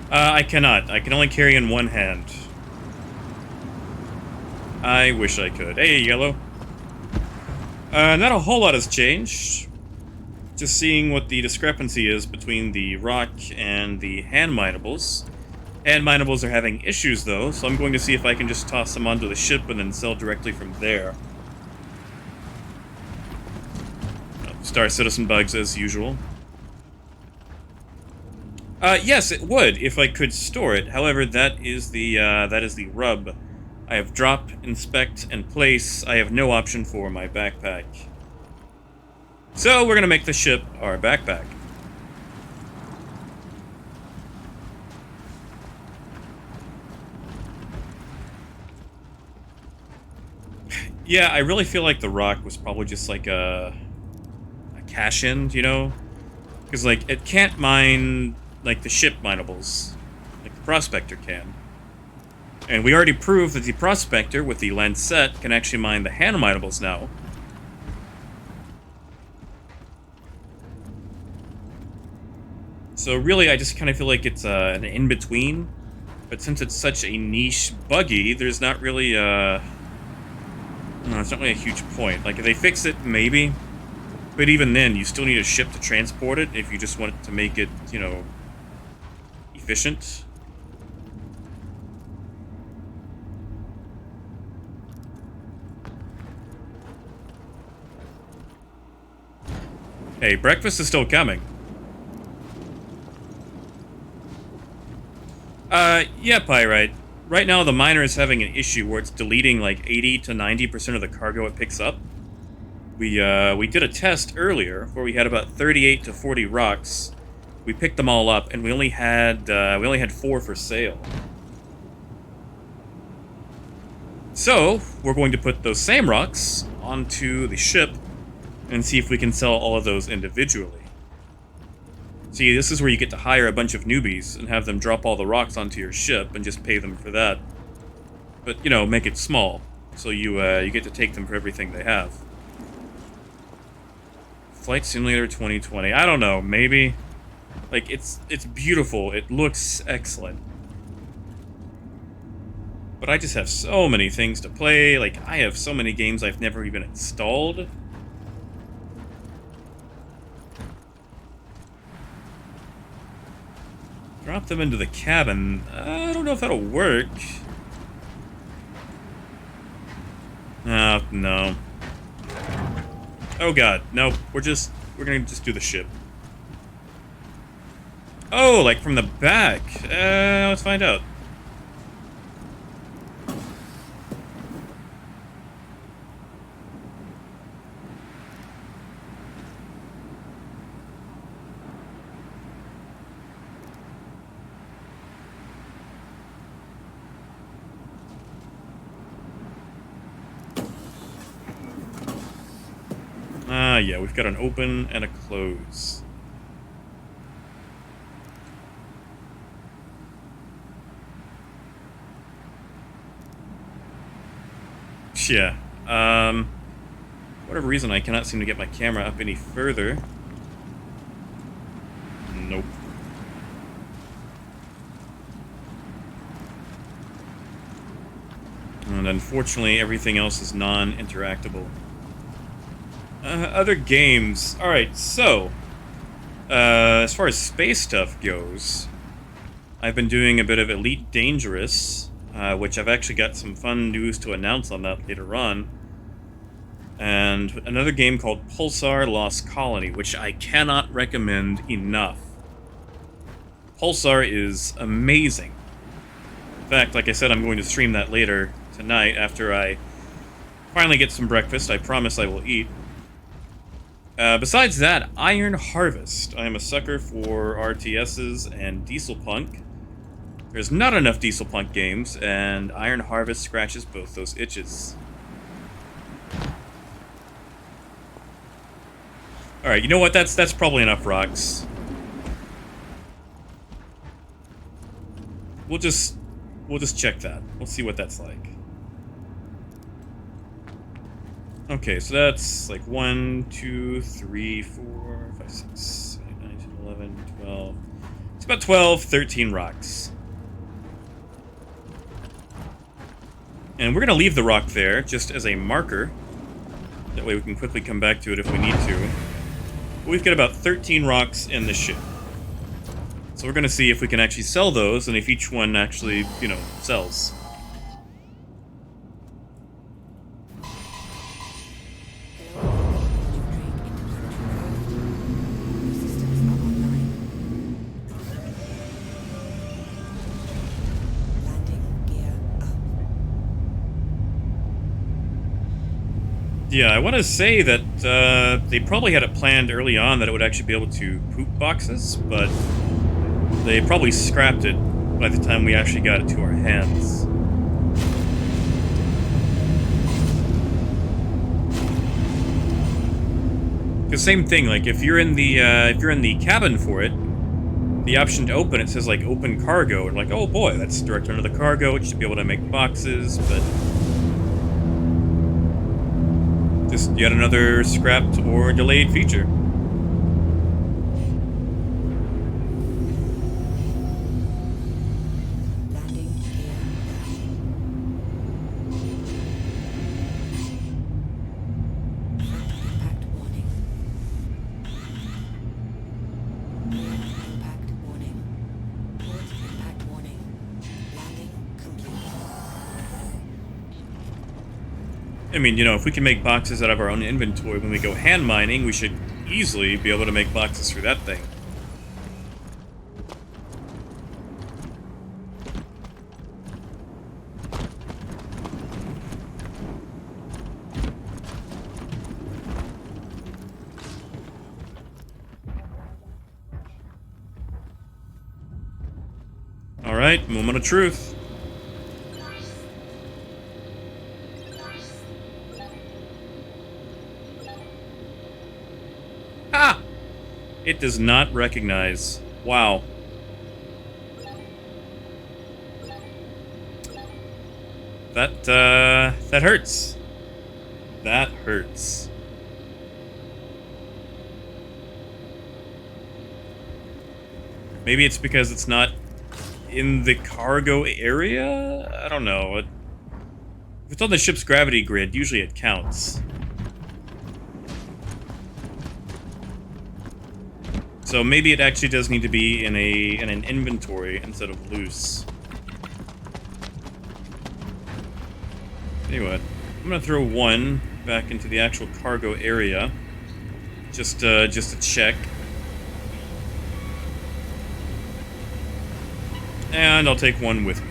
I cannot. I can only carry in one hand. I wish I could. Hey, yellow. Not a whole lot has changed. Just seeing what the discrepancy is between the ROC and the hand minables. Hand minables are having issues, though, so I'm going to see if I can just toss them onto the ship and then sell directly from there. Star Citizen bugs as usual. Yes, it would, if I could store it. However, that is the rub. I have drop, inspect, and place. I have no option for my backpack. So, we're gonna make the ship our backpack. Yeah, I really feel like the ROC was probably just like a cash-in, you know? Because, like, it can't mine like the ship minables, like the Prospector can. And we already proved that the Prospector, with the Lancet, can actually mine the hand minables now. So really, I just kind of feel like it's an in-between. But since it's such a niche buggy, there's not really no, it's not really a huge point. Like, if they fix it, maybe. But even then, you still need a ship to transport it if you just want to make it, you know, efficient. Hey, breakfast is still coming. Yeah, Pyrite. Right now, the miner is having an issue where it's deleting like 80 to 90% of the cargo it picks up. We did a test earlier where we had about 38 to 40 rocks. We picked them all up, and we only had 4 for sale. So we're going to put those same rocks onto the ship and see if we can sell all of those individually. See, this is where you get to hire a bunch of newbies and have them drop all the rocks onto your ship and just pay them for that. But, you know, make it small, so you get to take them for everything they have. Flight Simulator 2020. I don't know, maybe. Like, it's beautiful. It looks excellent. But I just have so many things to play. Like, I have so many games I've never even installed. Drop them into the cabin. I don't know if that'll work. No. Oh god, nope. We're gonna just do the ship. Oh, like from the back. Let's find out. Yeah, we've got an open and a close. Yeah. For whatever reason, I cannot seem to get my camera up any further. Nope. And unfortunately, everything else is non-interactable. Other games. Alright, so... as far as space stuff goes, I've been doing a bit of Elite Dangerous, which I've actually got some fun news to announce on that later on. And another game called Pulsar Lost Colony, which I cannot recommend enough. Pulsar is amazing. In fact, like I said, I'm going to stream that later tonight after I finally get some breakfast. I promise I will eat. Besides that, Iron Harvest. I am a sucker for RTSs and Diesel Punk. There's not enough Diesel Punk games, and Iron Harvest scratches both those itches. Alright, you know what? That's probably enough rocks. We'll just check that. We'll see what that's like. Okay, so that's like 1, 2, 3, 4, 5, 6, 7, 8, 9, 10, 11, 12. It's about 12, 13 rocks. And we're going to leave the rock there just as a marker. That way we can quickly come back to it if we need to. But we've got about 13 rocks in the ship. So we're going to see if we can actually sell those and if each one actually, you know, sells. Yeah, I want to say that they probably had it planned early on that it would actually be able to poop boxes, but they probably scrapped it by the time we actually got it to our hands. Because same thing, like if you're in the cabin for it, the option to open it says like open cargo, and like, oh boy, that's direct under the cargo. It should be able to make boxes, but just yet another scrapped or delayed feature. Landing gear impact warning. Impact warning. Port impact warning. Landing complete. I mean, you know, if we can make boxes out of our own inventory when we go hand mining, we should easily be able to make boxes through that thing. Alright, moment of truth. Ah! It does not recognize. Wow. That hurts. That hurts. Maybe it's because it's not in the cargo area? I don't know. If it's on the ship's gravity grid, usually it counts. So maybe it actually does need to be in an inventory instead of loose. Anyway, I'm gonna throw one back into the actual cargo area, just to check. And I'll take one with me.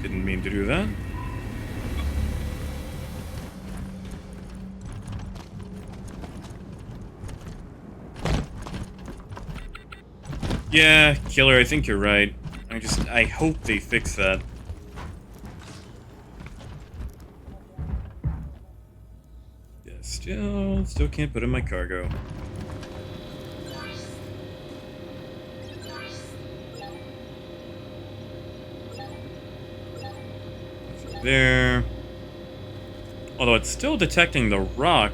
Didn't mean to do that. Yeah, Killer, I think you're right. I hope they fix that. Still can't put in my cargo. There. Although it's still detecting the rock.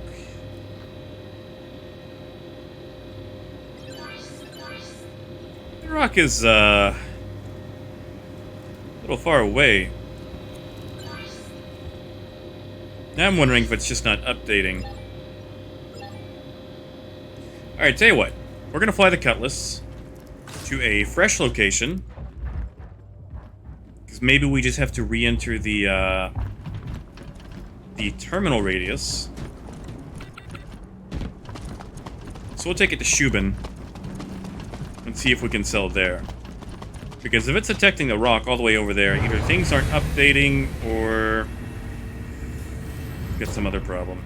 The rock is, a little far away. Now I'm wondering if it's just not updating. Alright, tell you what. We're gonna fly the Cutlass to a fresh location. Because maybe we just have to re-enter the terminal radius. So we'll take it to Shubin and see if we can sell there. Because if it's detecting the rock all the way over there, either things aren't updating or we've got some other problem.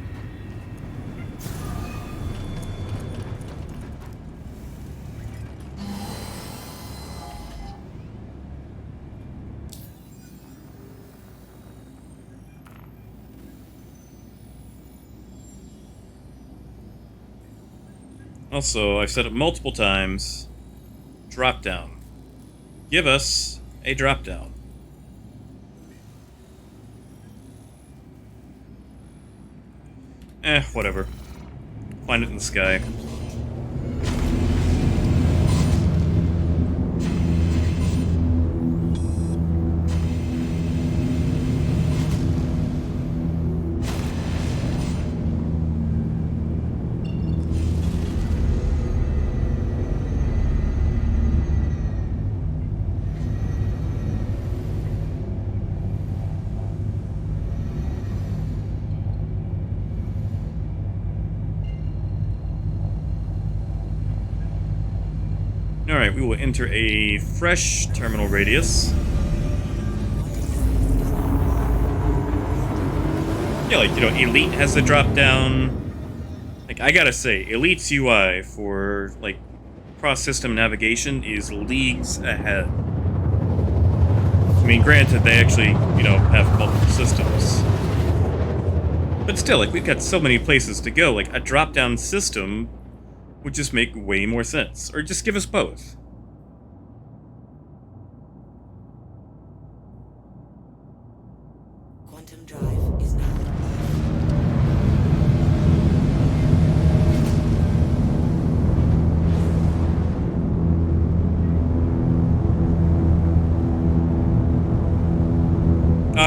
Also, I've said it multiple times, drop down. Give us a drop down. Whatever. Find it in the sky. Alright, we will enter a fresh terminal radius. Yeah, like, you know, Elite has the drop down. Like, I gotta say, Elite's UI for, like, cross-system navigation is leagues ahead. I mean, granted, they actually, you know, have multiple systems. But still, like, we've got so many places to go. Like, a drop-down system would just make way more sense. Or just give us both. Quantum drive is now.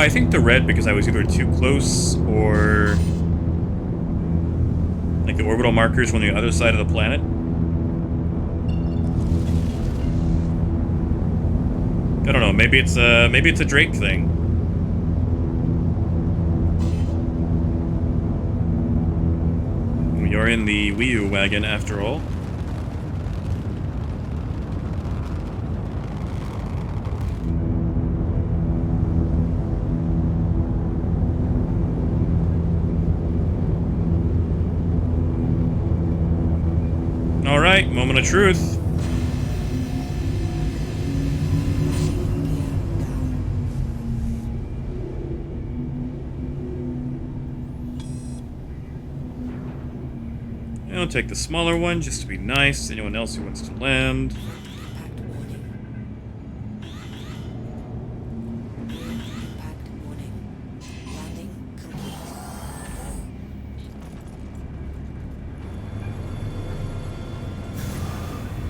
I think the red because I was either too close or like the orbital markers were on the other side of the planet. I don't know. Maybe it's a Drake thing. We are in the Wii U wagon after all. Alright, moment of truth. I'll take the smaller one just to be nice. Anyone else who wants to land. Impact warning. Impact warning. Landing complete.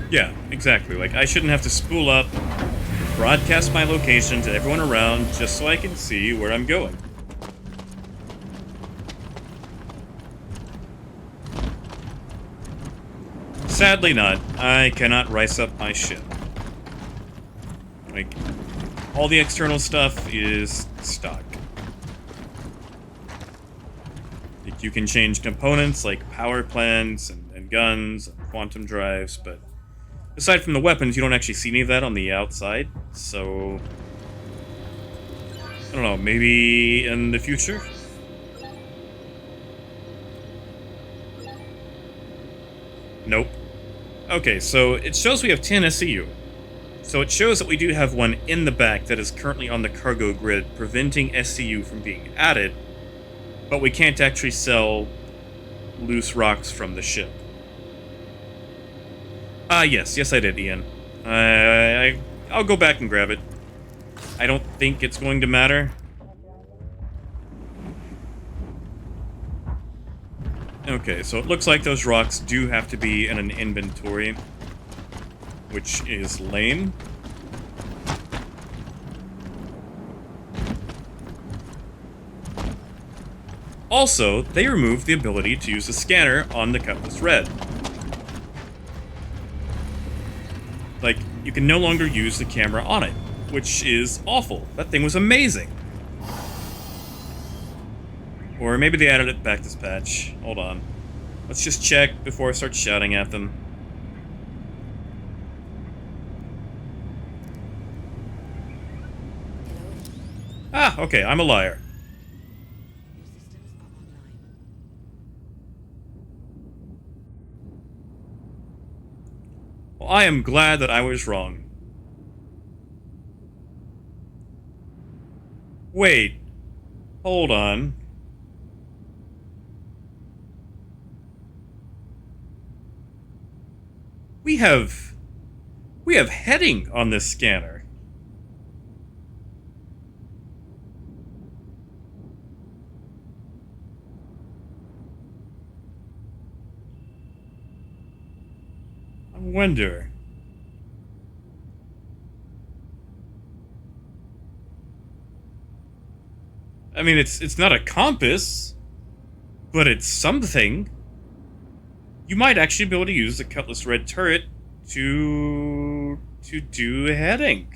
Yeah, exactly. Like, I shouldn't have to spool up, broadcast my location to everyone around just so I can see where I'm going. Sadly not. I cannot rice up my ship. Like, all the external stuff is stock. Like, you can change components like power plants and guns and quantum drives, but aside from the weapons, you don't actually see any of that on the outside, so I don't know, maybe in the future? Nope. Okay, so it shows we have 10 SCU. So it shows that we do have one in the back that is currently on the cargo grid, preventing SCU from being added, but we can't actually sell loose rocks from the ship. Yes I did, Ian. I'll go back and grab it. I don't think it's going to matter. Okay, so it looks like those rocks do have to be in an inventory, which is lame. Also, they removed the ability to use the scanner on the Cutlass Red. Like, you can no longer use the camera on it, which is awful. That thing was amazing. Or maybe they added it back this patch. Hold on. Let's just check before I start shouting at them. Ah, okay, I'm a liar. Your systems are online. Well, I am glad that I was wrong. Wait. Hold on. We have heading on this scanner. I wonder. I mean, it's not a compass, but it's something. You might actually be able to use the Cutlass Red turret to do heading.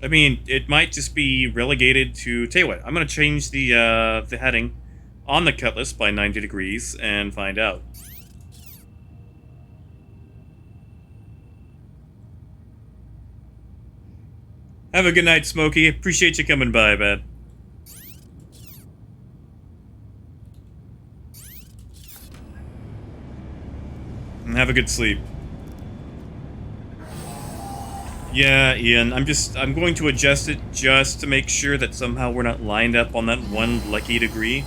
I mean, it might just be relegated to... Tell you what, I'm going to change the heading on the Cutlass by 90 degrees and find out. Have a good night, Smokey. Appreciate you coming by, man. And have a good sleep. Yeah, Ian, I'm going to adjust it just to make sure that somehow we're not lined up on that one lucky degree.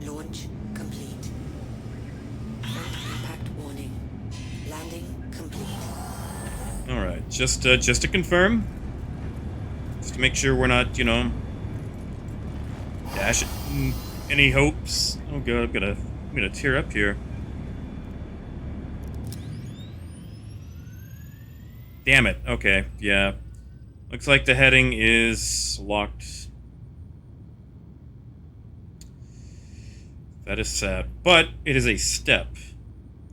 Launch complete. Impact warning. Landing complete. Alright, just to confirm. Just to make sure we're not, you know, dashing any hopes. Oh god, I'm gonna tear up here. Damn it. Okay, yeah. Looks like the heading is locked. That is sad. But it is a step.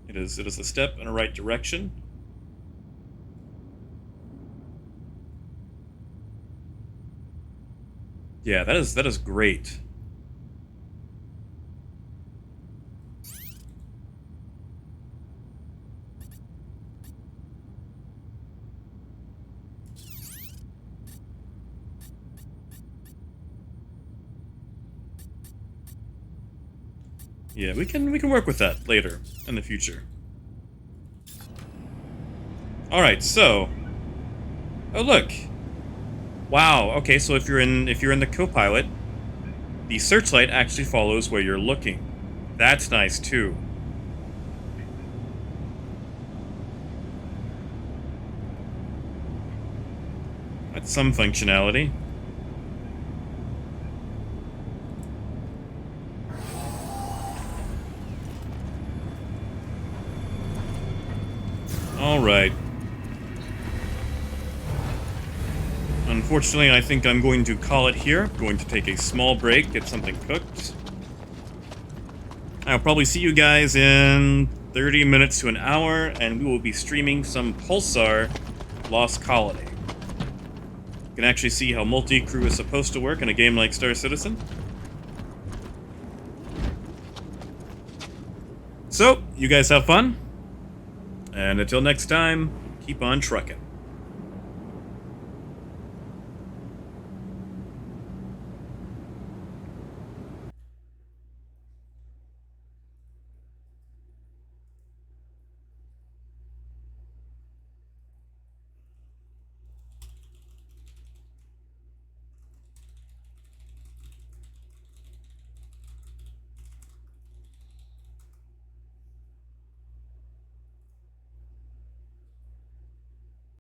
It is a step in the right direction. Yeah, that is great. Yeah, we can work with that later in the future. All right, so. Oh look. Wow. Okay, so if you're in the co-pilot, the searchlight actually follows where you're looking. That's nice too. That's some functionality. Alright. Unfortunately, I think I'm going to call it here. Going to take a small break, get something cooked. I'll probably see you guys in 30 minutes to an hour, and we will be streaming some Pulsar Lost Colony. You can actually see how multi-crew is supposed to work in a game like Star Citizen. So, you guys have fun. And until next time, keep on trucking.